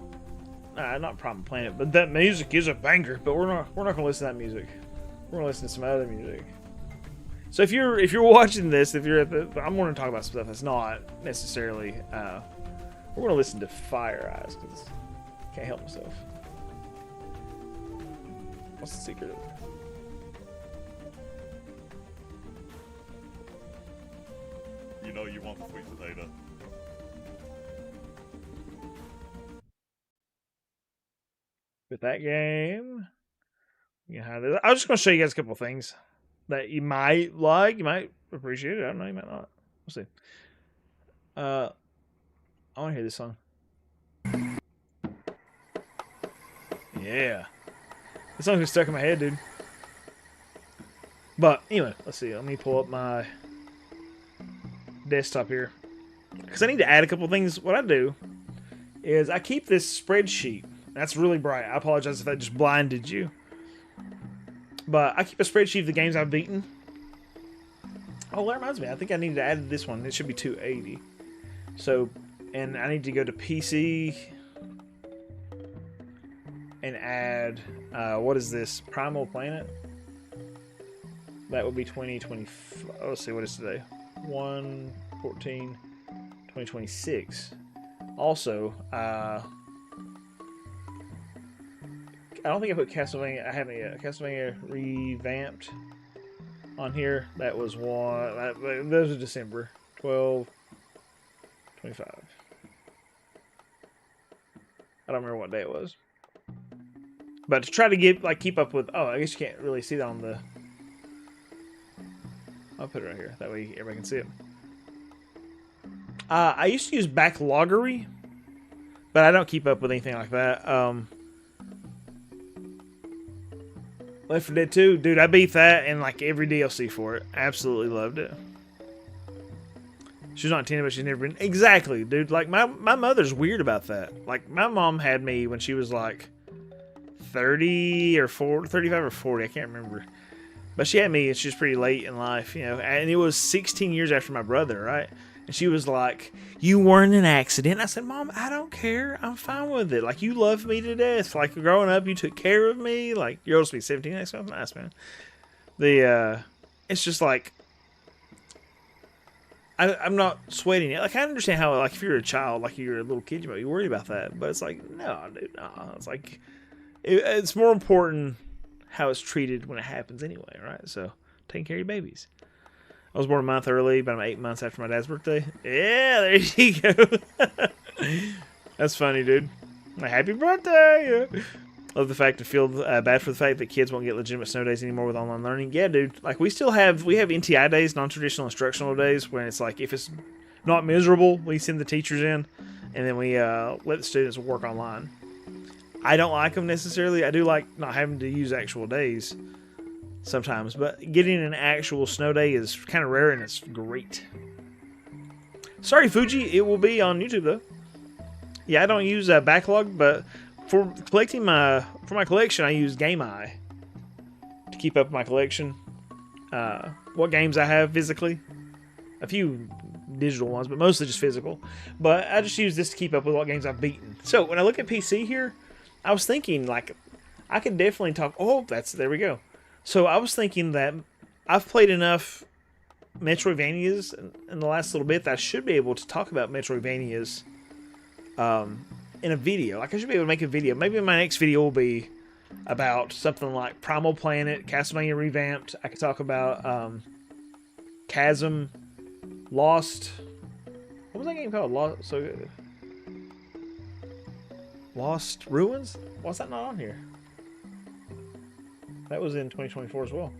not Primal Planet, but that music is a banger. But we're not gonna listen to that music. We're gonna listen to some other music. So if you're watching this, I'm going to talk about some stuff that's not necessarily. We're gonna listen to Fire Eyes because I can't help myself. What's the secret? You know you want the sweet potato. With that game, I was just gonna show you guys a couple of things that you might like, you might appreciate it. I don't know, you might not. We'll see. I want to hear this song. Yeah. This song's just stuck in my head, dude. But anyway, let's see. Let me pull up my desktop here. Because I need to add a couple things. What I do is I keep this spreadsheet. That's really bright. I apologize if that just blinded you. But I keep a spreadsheet of the games I've beaten. Oh, that reminds me. I think I need to add this one. It should be 280. So, and I need to go to PC and add, what is this? Primal Planet? That would be 2020. Oh, let's see, what is today? 1/14/2026. Also, I don't think I put Castlevania. I haven't yet. Castlevania Revamped on here. That was one. Those are December 12/25. I don't remember what day it was. But to try to get keep up with. Oh, I guess you can't really see that on the. I'll put it right here. That way everybody can see it. I used to use Backloggery, but I don't keep up with anything like that. Left 4 Dead 2, dude, I beat that and like every DLC for it. Absolutely loved it. She's not 10, but she's never been. Exactly, dude. Like my mother's weird about that. Like my mom had me when she was like 30 or 40, 35 or 40. I can't remember. But she had me, and she was pretty late in life, you know. And it was 16 years after my brother, right? And she was like, "You weren't an accident." I said, "Mom, I don't care. I'm fine with it. Like, you love me to death. Like, growing up, you took care of me. Like, you're supposed to be 17 next month. Nice, man." It's just like, I'm not sweating it. Like, I understand how, like, if you're a child, like, you're a little kid, you might be worried about that. But it's like, no, dude, no. It's like, it's more important how it's treated when it happens anyway, right? So, taking care of your babies. I was born a month early, but I'm 8 months after my dad's birthday. Yeah, there you go. That's funny, dude. Like, happy birthday! Yeah. Love the fact to feel bad for the fact that kids won't get legitimate snow days anymore with online learning. Yeah, dude. Like, we have NTI days, non-traditional instructional days, when it's like, if it's not miserable, we send the teachers in, and then we let the students work online. I don't like them necessarily. I do like not having to use actual days sometimes, but getting an actual snow day is kind of rare, and it's great. Sorry, Fuji. It will be on YouTube, though. Yeah, I don't use Backlog, but for collecting my collection, I use Game Eye to keep up my collection. What games I have physically. A few digital ones, but mostly just physical. But I just use this to keep up with what games I've beaten. So when I look at PC here, I was thinking, like, I could definitely talk. Oh, there we go. So I was thinking that I've played enough Metroidvanias in the last little bit that I should be able to talk about Metroidvanias in a video. Like, I should be able to make a video. Maybe my next video will be about something like Primal Planet, Castlevania Revamped. I could talk about Chasm, Lost. What was that game called? Lost Ruins? Why's that not on here? That was in 2024 as well.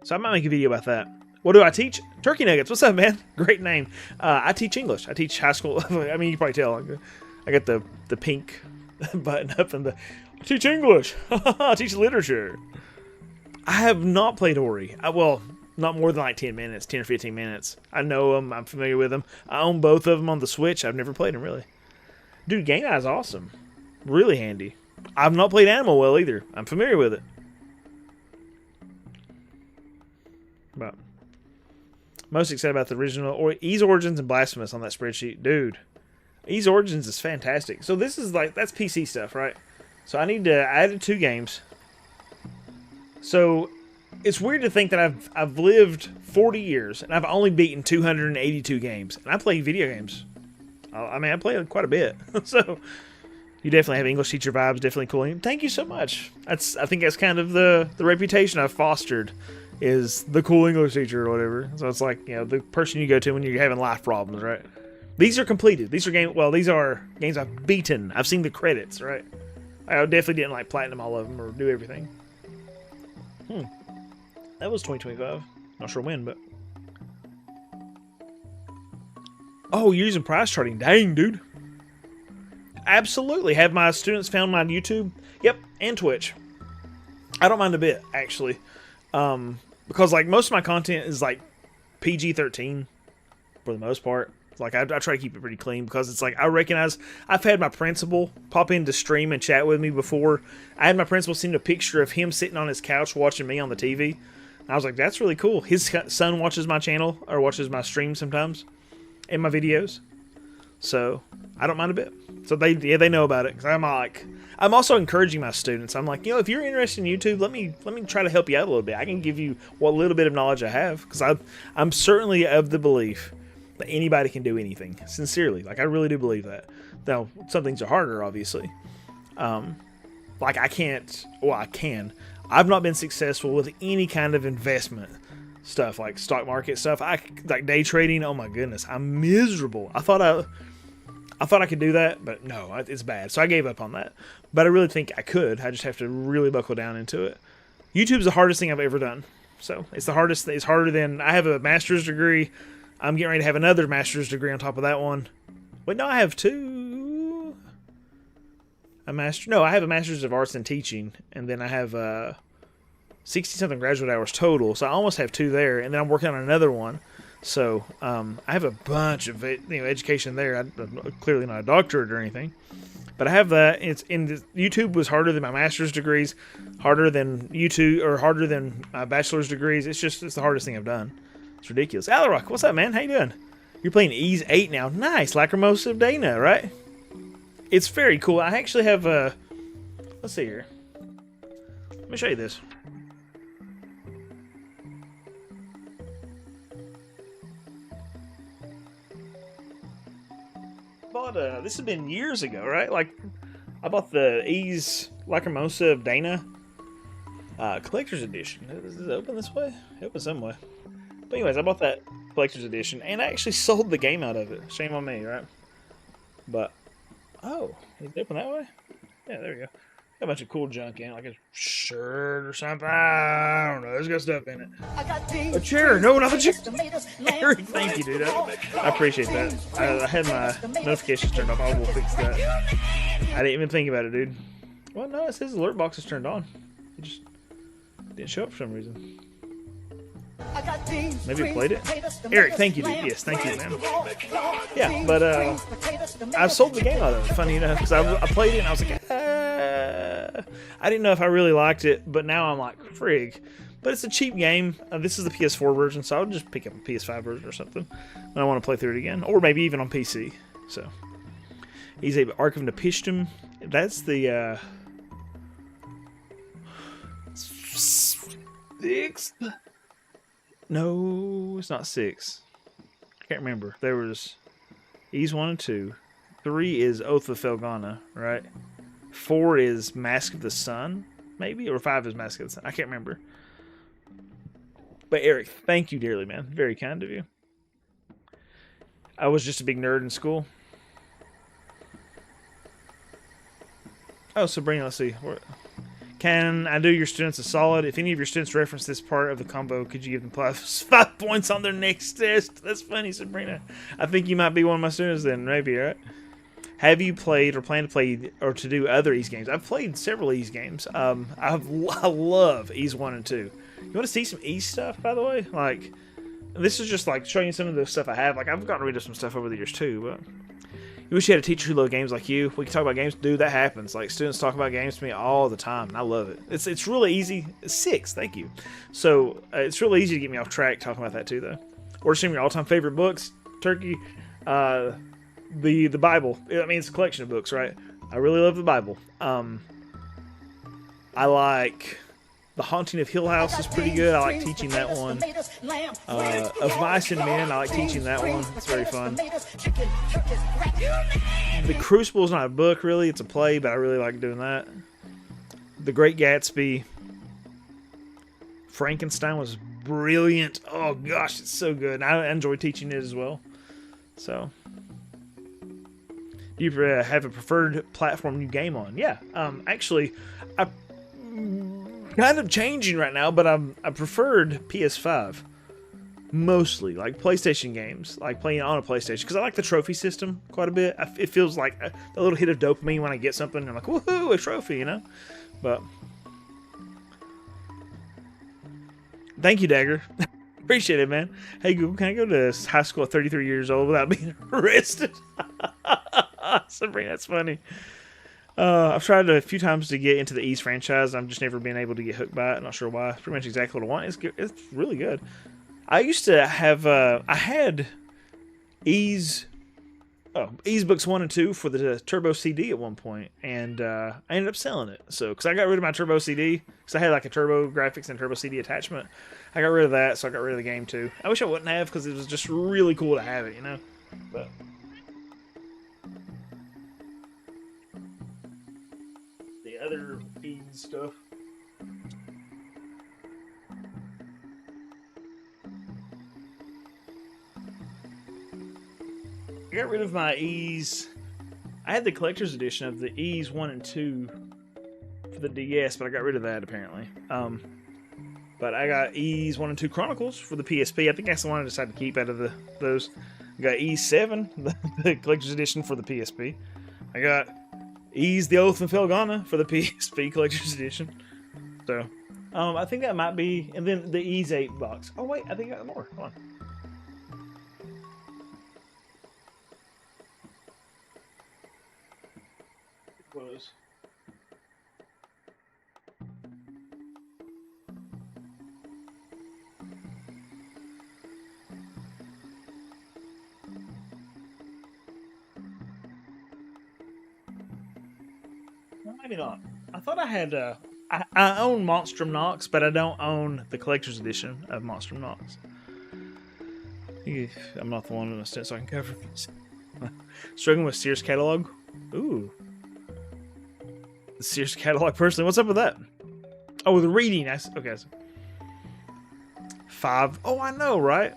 So I might make a video about that. What do I teach? Turkey Nuggets. What's up, man? Great name. I teach English. I teach high school. I mean, you can probably tell. I got the pink button up and I teach English. I teach literature. I have not played Ori. Well, not more than like 10 minutes, 10 or 15 minutes. I know them. I'm familiar with them. I own both of them on the Switch. I've never played them, really. Dude, Game Eye is awesome. Really handy. I've not played Animal Well either. I'm familiar with it. But most excited about the original Ys Origins and Blasphemous on that spreadsheet. Dude, Ys Origins is fantastic. So this is like, that's PC stuff, right? So I added 2 games. So it's weird to think that I've lived 40 years and I've only beaten 282 games. And I play video games. I mean, I play quite a bit. So you definitely have English teacher vibes. Definitely cool. Thank you so much. I think that's kind of the reputation I've fostered, is the cool English teacher or whatever. So it's like, you know, the person you go to when you're having life problems, right? These are completed. These are games I've beaten. I've seen the credits, right? I definitely didn't like platinum all of them or do everything. That was 2025. Not sure when, but Oh, you're using price charting. Dang, dude. Absolutely. Have my students found my YouTube? Yep, and Twitch. I don't mind a bit, actually. Because, like, most of my content is, like, PG-13 for the most part. Like, I try to keep it pretty clean because it's like, I recognize I've had my principal pop into stream and chat with me before. I had my principal send a picture of him sitting on his couch watching me on the TV. And I was like, that's really cool. His son watches my channel or watches my stream sometimes and my videos. So, I don't mind a bit. So, they know about it. Because I'm also encouraging my students. I'm like, if you're interested in YouTube, let me try to help you out a little bit. I can give you what little bit of knowledge I have. Because I'm certainly of the belief that anybody can do anything. Sincerely. Like, I really do believe that. Now, some things are harder, obviously. Like, I can't... Well, I can. I've not been successful with any kind of investment stuff, like stock market stuff. Like day trading, oh my goodness. I'm miserable. I thought I could do that, but no, it's bad. So I gave up on that. But I really think I could. I just have to really buckle down into it. YouTube's the hardest thing I've ever done. So it's the hardest. It's harder than... I have a master's degree. I'm getting ready to have another master's degree on top of that one. Wait, no, I have two. I have a master's of arts in teaching, and then I have 60-something graduate hours total. So I almost have two there, and then I'm working on another one. So I have a bunch of education there. I'm clearly not a doctorate or anything, but I have that. YouTube was harder than my master's degrees, harder than YouTube, or harder than my bachelor's degrees. It's the hardest thing I've done. It's ridiculous. Alarock, what's up, man? How you doing? You're playing Ease 8 now. Nice. Lacrimosa of Dana, right? It's very cool. I actually have a... Let's see here. Let me show you this. This has been years ago, right? Like, I bought the Ease Lacrimosa of Dana collector's edition. Is it open this way? It open some way. But anyways, I bought that collector's edition, and I actually sold the game out of it. Shame on me, right? But, oh, is it open that way? Yeah, there we go. Got a bunch of cool junk in it, like a shirt or something. I don't know. There's got stuff in it. A chair. No, not a chair. Eric, thank you, dude. I appreciate that. I had my notifications turned off. I will fix that. I didn't even think about it, dude. Well, no, it says alert box is turned on. It just didn't show up for some reason. Maybe I played it. Eric, thank you, dude. Yes, thank you, man. Yeah, but I sold the game out of it, funny enough, because I played it and I was like, I didn't know if I really liked it, but now I'm like, frig. But it's a cheap game. This is the PS4 version, so I'll just pick up a PS5 version or something when I want to play through it again, or maybe even on PC. So, he's a Ark of Nepishtim. That's the sixth. No, it's not 6. I can't remember. There was Ease 1 and 2. 3 is Oath of Felgana, right? 4 is Mask of the Sun, maybe? Or 5 is Mask of the Sun. I can't remember. But Eric, thank you dearly, man. Very kind of you. I was just a big nerd in school. Oh, Sabrina, let's see. Can I do your students a solid? If any of your students reference this part of the combo, could you give them plus 5 points on their next test? That's funny, Sabrina. I think you might be one of my students then, maybe, right? Have you played or plan to play or to do other Ease games? I've played several Ease games. I love Ease 1 and 2. You want to see some Ease stuff, by the way? Like, this is just like showing you some of the stuff I have. Like, I've gotten rid of some stuff over the years too, but... You wish you had a teacher who loved games like you. We can talk about games. Dude, that happens. Like, students talk about games to me all the time, and I love it. It's really easy. 6, thank you. So, it's really easy to get me off track talking about that, too, though. Or some of your all-time favorite books. Turkey, the Bible. I mean, it's a collection of books, right? I really love the Bible. I like... The Haunting of Hill House is pretty good. I like teaching that one. Of Mice and Men, I like teaching that one. It's very fun. The Crucible is not a book, really. It's a play, but I really like doing that. The Great Gatsby. Frankenstein was brilliant. Oh, gosh, it's so good. And I enjoy teaching it as well. So, do you have a preferred platform you game on? Yeah. Actually, kind of changing right now, but I preferred PS5. Mostly, like PlayStation games, like playing on a PlayStation, because I like the trophy system quite a bit. It feels like a little hit of dopamine when I get something. I'm like, woohoo, a trophy, you know? But thank you, Dagger. Appreciate it, man. Hey, Google, can I go to high school at 33 years old without being arrested? Sabrina, that's funny. I've tried a few times to get into the Ys franchise. I'm just never been able to get hooked by it. Not sure why. It's pretty much exactly what I want. It's good. It's really good. I used to have, I had Ys Books 1 and 2 for the Turbo CD at one point, and I ended up selling it. So, because I got rid of my Turbo CD, because I had like a Turbo Graphics and Turbo CD attachment. I got rid of that, so I got rid of the game too. I wish I wouldn't have, because it was just really cool to have it, you know? But the other Ys stuff. I got rid of my Ys. I had the collector's edition of the Ys 1 and 2 for the DS, but I got rid of that apparently. But I got Ys 1 and 2 Chronicles for the PSP. I think that's the one I decided to keep out of those. I got Ys 7, the collector's edition for the PSP. I got Ys the Oath and Felghana for the PSP collector's edition. So, I think that might be, and then the Ys 8 box. Oh wait, I think I got more. Hold on. Was. Well, maybe not. I thought I had. I own Monstrum Nox, but I don't own the collector's edition of Monstrum Nox. I'm not the one in a sense, so I can cover this. Struggling with Sears catalog. Ooh. The Sears catalog personally. What's up with that? Oh, the reading. Okay. 5. Oh, I know, right?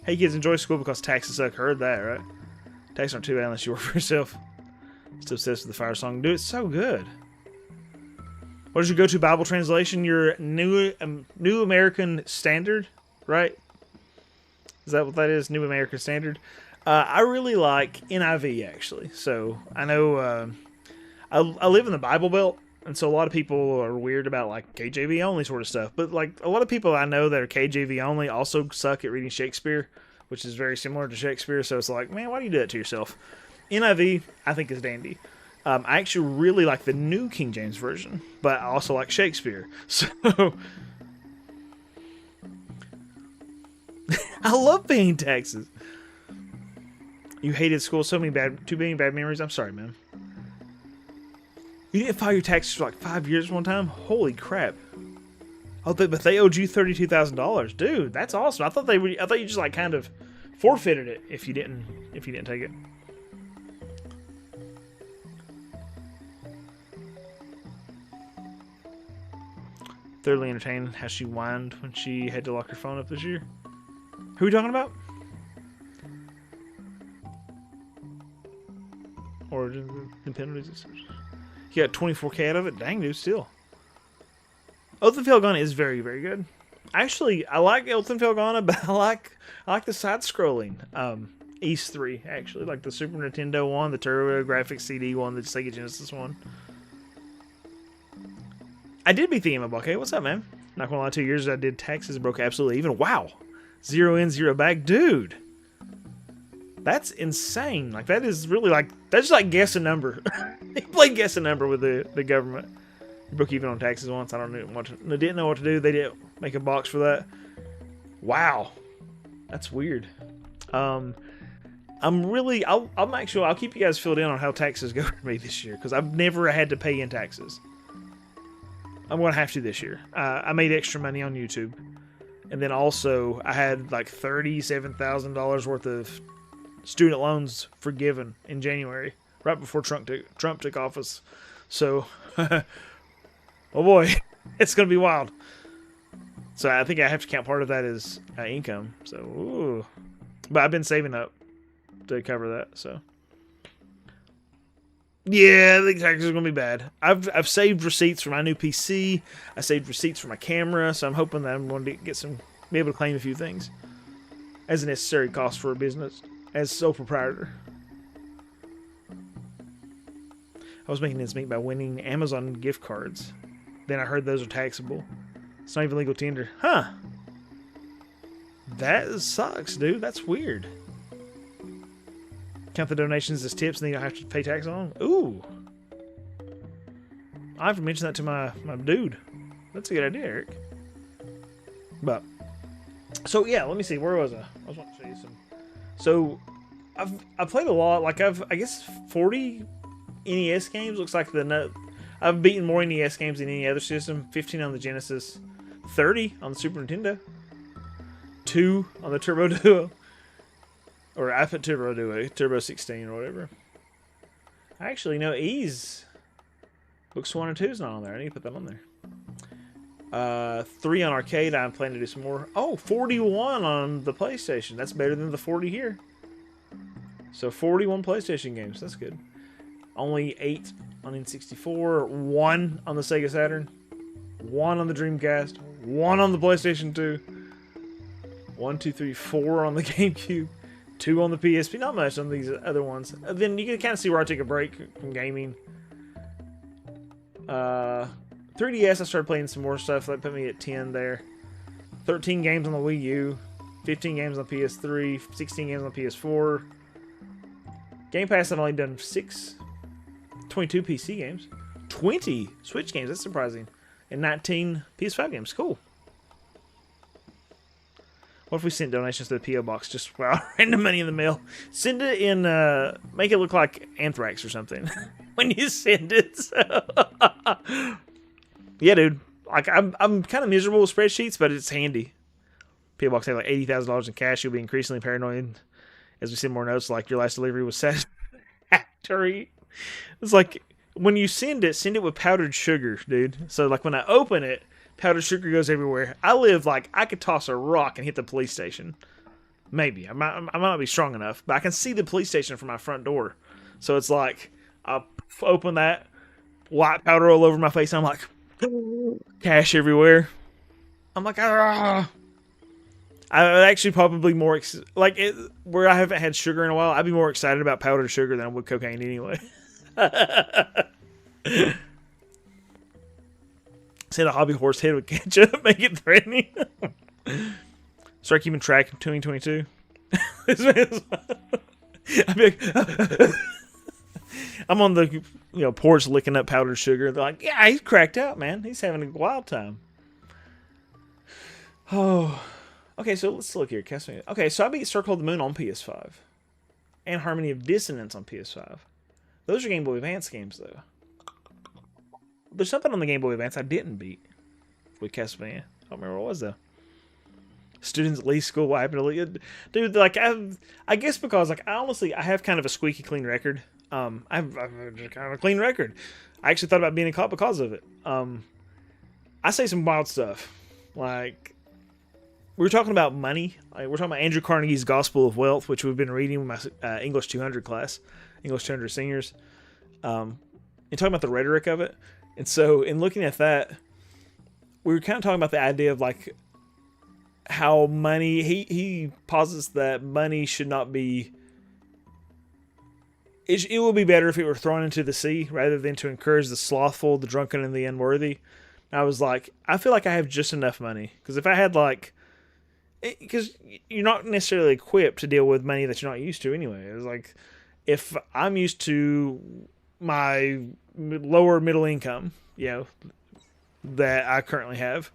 Hey, kids, enjoy school because taxes suck. Heard that, right? Taxes aren't too bad unless you work for yourself. Still obsessed with the fire song. Dude, it's so good. What is your go-to Bible translation? Your New American Standard, right? Is that what that is? New American Standard? I really like NIV, actually. So, I know... I live in the Bible Belt, and so a lot of people are weird about like KJV only sort of stuff. But like a lot of people I know that are KJV only also suck at reading Shakespeare, which is very similar to Shakespeare. So it's like, man, why do you do that to yourself? NIV, I think, is dandy. I actually really like the New King James Version, but I also like Shakespeare. So I love paying taxes. You hated school, too many bad memories. I'm sorry, man. You didn't file your taxes for like 5 years one time? Holy crap. Oh, but they owed you $32,000. Dude, that's awesome. I thought you just like kind of forfeited it if you didn't take it. Thoroughly entertained how she whined when she had to lock her phone up this year. Who are we talking about? Or the penalties? You got 24K out of it? Dang, dude, still. Oath and Felghana is very, very good. Actually, I like Oath and Felghana, but I like the side-scrolling Ys 3, actually. Like the Super Nintendo one, the Turbo Graphics CD one, the Sega Genesis one. I did beat the MMO. Okay, what's up, man? Not gonna lie, 2 years I did taxes, broke absolutely even. Wow. 0 in, 0 back. Dude. That's insane. Like, that is really like, that's just like guess a number. They played guess a number with the government. You broke even on taxes once. I didn't know what to do. They didn't make a box for that. Wow. That's weird. I'll keep you guys filled in on how taxes go for me this year, because I've never had to pay in taxes. I'm going to have to this year. I made extra money on YouTube. And then also, I had like $37,000 worth of student loans forgiven in January, right before Trump took office. So, oh boy, it's going to be wild. So I think I have to count part of that as income. So, ooh. But I've been saving up to cover that. So, yeah, I think taxes are going to be bad. I've saved receipts for my new PC. I saved receipts for my camera. So I'm hoping that I'm going to be able to claim a few things. as a necessary cost for a business as sole proprietor. I was making ends meet by winning Amazon gift cards. Then I heard those are taxable. It's not even legal tender. Huh. That sucks, dude. That's weird. Count the donations as tips and then you don't have to pay tax on them? Ooh. I have to mention that to my dude. That's a good idea, Eric. But, so yeah, let me see. Where was I? I was wanting to show you some. So, I've played a lot. Like, I guess 40 NES games. Looks like I've beaten more NES games than any other system. 15 on the Genesis. 30 on the Super Nintendo. 2 on the Turbo Duo. Or I put Turbo Duo, Turbo 16 or whatever. Actually, no, E's. Books 1 and 2 is not on there. I need to put that on there. 3 on arcade. I'm planning to do some more. Oh, 41 on the PlayStation. That's better than the 40 here. So 41 PlayStation games. That's good. Only 8 on N64. 1 on the Sega Saturn. 1 on the Dreamcast. 1 on the PlayStation 2. 1, 2, 3, 4 on the GameCube. 2 on the PSP. Not much on these other ones. Then you can kind of see where I take a break from gaming. 3DS, I started playing some more stuff. That put me at 10 there. 13 games on the Wii U. 15 games on PS3. 16 games on PS4. Game Pass, I've only done 6. 22 PC games. 20 Switch games. That's surprising. And 19 PS5 games. Cool. What if we sent donations to the P.O. Box? Just, wow, random money in the mail. Send it in, make it look like anthrax or something when you send it. So. Yeah, dude. Like, I'm kind of miserable with spreadsheets, but it's handy. P.O. Box had like $80,000 in cash. You'll be increasingly paranoid as we send more notes like your last delivery was satisfactory. It's like, when you send it with powdered sugar, dude. So, like, when I open it, powdered sugar goes everywhere. I live like I could toss a rock and hit the police station. Maybe. I might not be strong enough, but I can see the police station from my front door. So it's like, I open that, white powder all over my face, and I'm like, cash everywhere. I'm like, ah. I would actually probably more, where I haven't had sugar in a while, I'd be more excited about powdered sugar than I would cocaine anyway. Said a hobby horse head with ketchup, make it threatening. Start keeping track of 2022. I'm on the porch licking up powdered sugar. They're like, yeah, he's cracked out, man. He's having a wild time. Oh, okay. So let's look here. Okay, so I beat Circle of the Moon on PS5, and Harmony of Dissonance on PS5. Those are Game Boy Advance games, though. There's something on the Game Boy Advance I didn't beat with Castlevania. I don't remember what it was, though. Students at Lee School, what happened to Lee? Dude, like, I guess because, like, I have kind of a squeaky clean record. I have kind of a clean record. I actually thought about being a cop because of it. I say some wild stuff. Like, we were talking about money. Like, we're talking about Andrew Carnegie's Gospel of Wealth, which we've been reading with my English 200 class, English 200 seniors. And talking about the rhetoric of it. And so, in looking at that, we were kind of talking about the idea of, like, how money, he posits that money should not be, it will be better if it were thrown into the sea rather than to encourage the slothful, the drunken, and the unworthy. And I was like, I feel like I have just enough money. Because if I had, like, because you're not necessarily equipped to deal with money that you're not used to anyway. It's like, if I'm used to my lower middle income, that I currently have,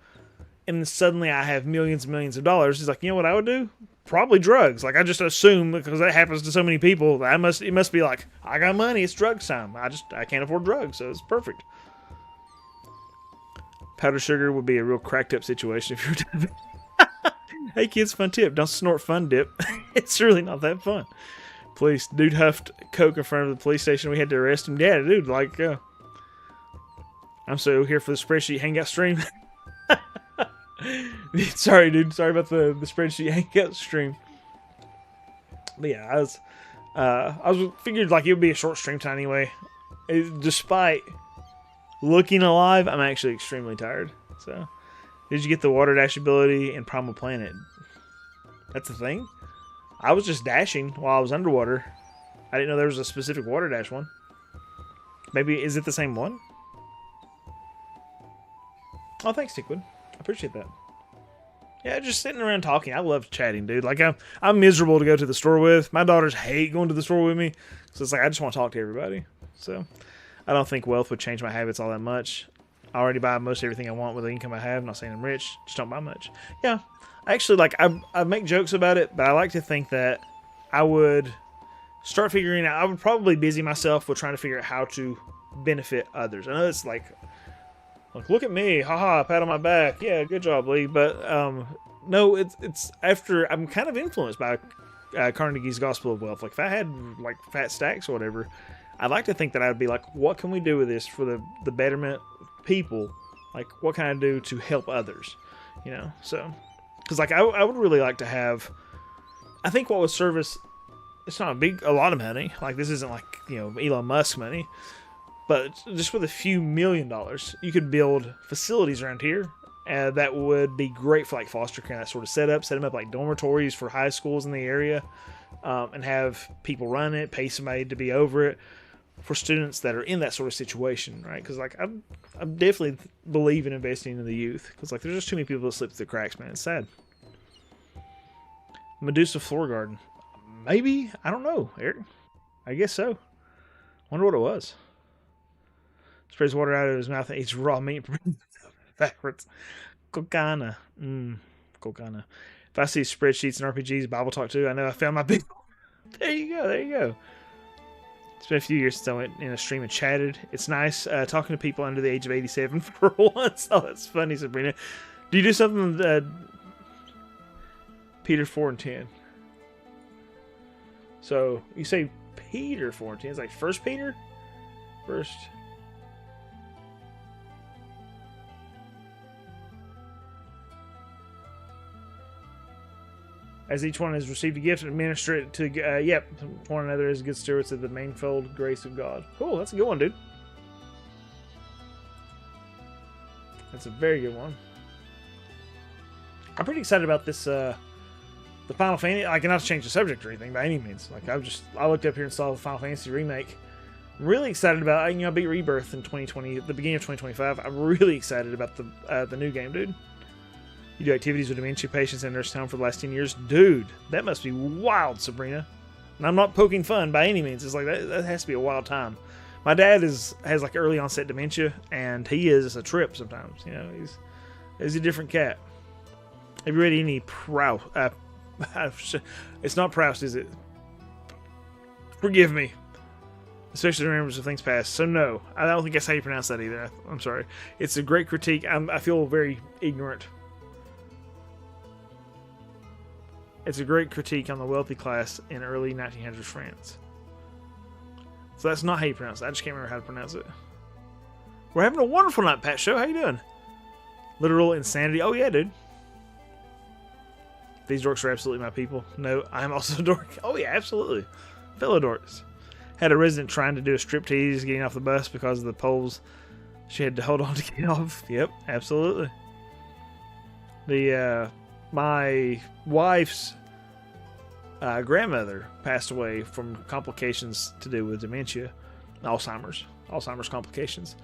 and suddenly I have millions and millions of dollars, it's like, you know what I would do? Probably drugs. Like, I just assume, because that happens to so many people, it must be like, I got money, it's drugs time. I can't afford drugs, so it's perfect. Powdered sugar would be a real cracked up situation if you were to Hey kids, fun tip, don't snort Fun Dip. It's really not that fun. Police, dude huffed coke in front of the police station. We had to arrest him. Yeah, dude, like, I'm so here for the spreadsheet hangout stream. Sorry, dude. Sorry about the spreadsheet hangout stream. But yeah, I was figured like it would be a short stream time anyway. Despite looking alive, I'm actually extremely tired. So, did you get the Water Dash ability in Primal Planet? That's a thing? I was just dashing while I was underwater. I didn't know there was a specific water dash one. Maybe, is it the same one? Oh, thanks, Tickwood. I appreciate that. Yeah, just sitting around talking. I love chatting, dude. Like, I'm miserable to go to the store with. My daughters hate going to the store with me. So it's like, I just want to talk to everybody. So, I don't think wealth would change my habits all that much. I already buy most everything I want with the income I have. I'm not saying I'm rich. Just don't buy much. Yeah. Actually, like, I make jokes about it, but I like to think that I would start figuring out. I would probably busy myself with trying to figure out how to benefit others. I know it's like look at me, haha, pat on my back, yeah, good job, Lee. But no, it's after I'm kind of influenced by Carnegie's Gospel of Wealth. Like, if I had like fat stacks or whatever, I'd like to think that I'd be like, what can we do with this for the betterment of people? Like, what can I do to help others? You know, so because like I would really like to have. I think what would service. It's not a lot of money. Like, this isn't like, you know, Elon Musk money. But just with a few $1 million, you could build facilities around here that would be great for like foster care, that sort of setup. Set them up like dormitories for high schools in the area, and have people run it, pay somebody to be over it for students that are in that sort of situation, right? Because like I definitely believe in investing in the youth, because like there's just too many people that slip through the cracks, man. It's sad. Medusa Floor Garden. Maybe, I don't know, Eric. I guess so. Wonder what it was. Sprays water out of his mouth and eats raw meat backwards. Kokana. Kokana. If I see spreadsheets and RPGs, Bible talk too, I know I found my big. There you go. There you go. It's been a few years since I went in a stream and chatted. It's nice talking to people under the age of 87 for once. Oh, that's funny, Sabrina. Do you do something Peter 4 and 10? So, you say Peter 4 and 10. It's like First Peter? First. As each one has received a gift, administer it to, one another as good stewards of the manifold grace of God. Cool, that's a good one, dude. That's a very good one. I'm pretty excited about this, the Final Fantasy. I cannot change the subject or anything by any means. Like, I looked up here and saw the Final Fantasy remake. I'm really excited about, I beat Rebirth in 2020, at the beginning of 2025. I'm really excited about the new game, dude. You do activities with dementia patients in nurse town for the last 10 years. Dude, that must be wild, Sabrina. And I'm not poking fun by any means. It's like, that has to be a wild time. My dad has like early onset dementia, and he is a trip sometimes. You know, he's a different cat. Have you read any Proust? It's not Proust, is it? Forgive me. Especially the remembrance of things past. So no, I don't think that's how you pronounce that either. I'm sorry. It's a great critique. I feel very ignorant. It's a great critique on the wealthy class in early 1900s France. So that's not how you pronounce it. I just can't remember how to pronounce it. We're having a wonderful night, Pat Show. How you doing? Literal insanity. Oh yeah, dude. These dorks are absolutely my people. No, I'm also a dork. Oh yeah, absolutely. Fellow dorks. Had a resident trying to do a striptease getting off the bus because of the poles she had to hold on to get off. Yep, absolutely. My wife's grandmother passed away from complications to do with dementia, Alzheimer's complications,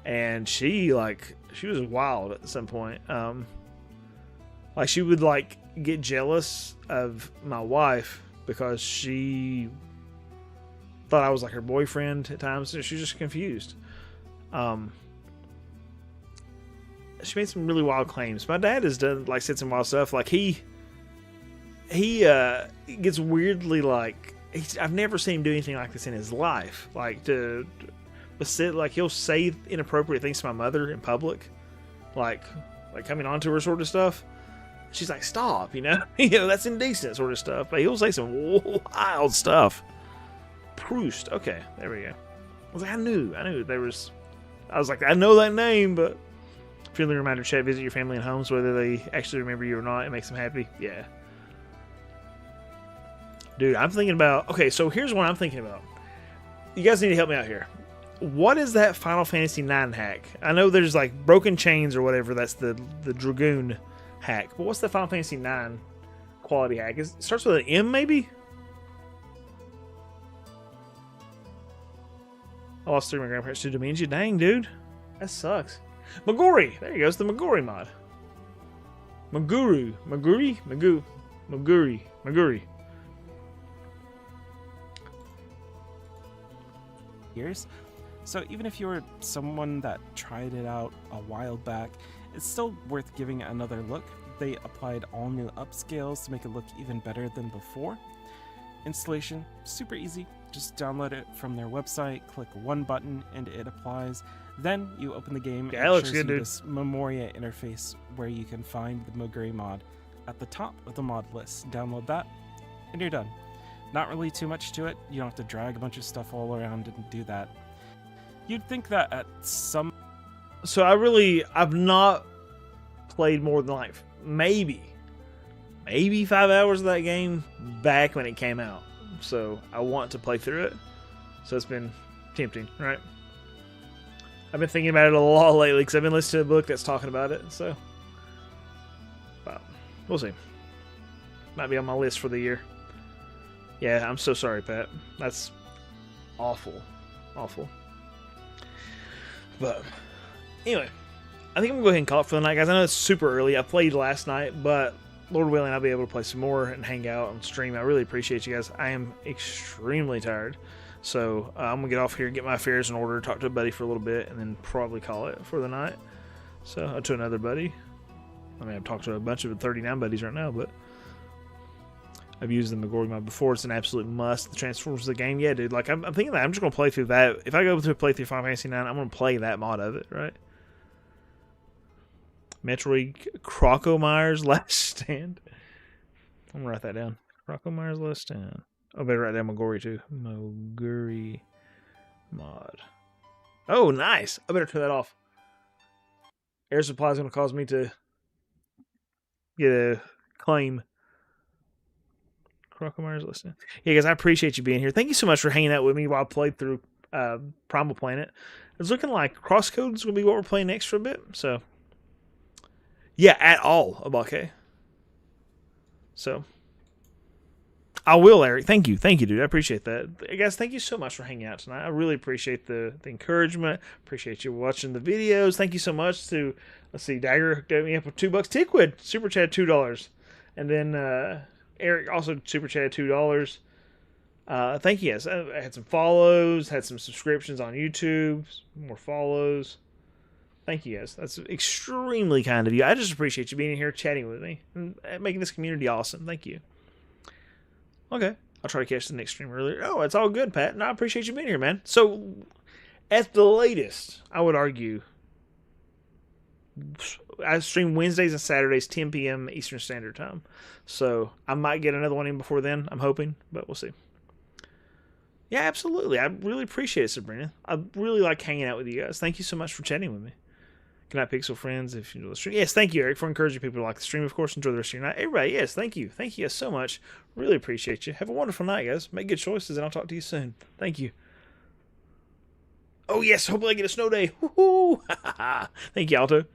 and she was wild at some point. Like, she would like get jealous of my wife because she thought I was like her boyfriend at times. So she was just confused. She made some really wild claims. My dad has done said some wild stuff. Like he gets weirdly I've never seen him do anything like this in his life. He'll say inappropriate things to my mother in public, like coming on to her sort of stuff. She's like, stop, that's indecent sort of stuff. But he'll say some wild stuff. Proust. Okay, there we go. I was like, I knew there was. I was like, I know that name, but. Friendly reminder, chat, visit your family and homes, whether they actually remember you or not. It makes them happy. Yeah. Dude, I'm thinking about... Okay, so here's what I'm thinking about. You guys need to help me out here. What is that Final Fantasy IX hack? I know there's broken chains or whatever. That's the Dragoon hack. But what's the Final Fantasy IX quality hack. It starts with an M, maybe? I lost 3 of my grandparents to dementia. Dang, dude. That sucks. Maguri! There he goes, the Maguri mod. Maguri. Years. So even if you were someone that tried it out a while back, it's still worth giving it another look. They applied all new upscales to make it look even better than before. Installation, super easy. Just download it from their website, click one button, and it applies. Then you open the game Yeah, and it it looks shows good, you dude. this Memoria interface where you can find the Moguri mod at the top of the mod list. Download that, and you're done. Not really too much to it. You don't have to drag a bunch of stuff all around and do that. You'd think that at some... So I've not played more than like maybe 5 hours of that game back when it came out. So I want to play through it. So it's been tempting, right? I've been thinking about it a lot lately because I've been listening to a book that's talking about it. So, well, we'll see. Might be on my list for the year. Yeah, I'm so sorry, Pat. That's awful. Awful. But anyway, I think I'm going to go ahead and call it for the night, guys. I know it's super early. I played last night, but Lord willing, I'll be able to play some more and hang out and stream. I really appreciate you guys. I am extremely tired. So I'm going to get off here, get my affairs in order, talk to a buddy for a little bit, and then probably call it for the night. So to another buddy. I mean, I've talked to a bunch of 39 buddies right now, but I've used the Maguri mod before. It's an absolute must. The transforms of the game. Yeah, dude. Like, I'm thinking that I'm just going to play through that. If I go to play through Final Fantasy 9, I'm going to play that mod of it, right? Metroid Crocomyre's Last Stand. I'm going to write that down. Crocomyre's Last Stand. Oh, better write down Maguri too. Maguri mod. Oh, nice. I better turn that off. Air supply is going to cause me to get a claim. Crocomyre's Last Stand. Yeah, guys, I appreciate you being here. Thank you so much for hanging out with me while I played through Primal Planet. It's looking like Crosscode's going to be what we're playing next for a bit. So, yeah, at all, Abake. So, I will, Eric. Thank you, dude. I appreciate that. Hey, guys, thank you so much for hanging out tonight. I really appreciate the encouragement. Appreciate you watching the videos. Thank you so much to, let's see, Dagger hooked me up with $2. Tiquid super chat $2, and then Eric also super chatted $2. Thank you, guys. I had some follows, had some subscriptions on YouTube, more follows. Thank you, guys. That's extremely kind of you. I just appreciate you being in here chatting with me and making this community awesome. Thank you. Okay. I'll try to catch the next stream earlier. Oh, it's all good, Pat. And I appreciate you being here, man. So, at the latest, I would argue, I stream Wednesdays and Saturdays, 10 p.m. Eastern Standard Time. So, I might get another one in before then. I'm hoping, but we'll see. Yeah, absolutely. I really appreciate it, Sabrina. I really like hanging out with you guys. Thank you so much for chatting with me. Good night, Pixel friends. If you know the stream, yes, thank you, Eric, for encouraging people to like the stream. Of course, enjoy the rest of your night. Everybody, yes, thank you guys so much. Really appreciate you. Have a wonderful night, guys. Make good choices, and I'll talk to you soon. Thank you. Oh yes, hopefully I get a snow day. Woohoo! Thank you, Alto.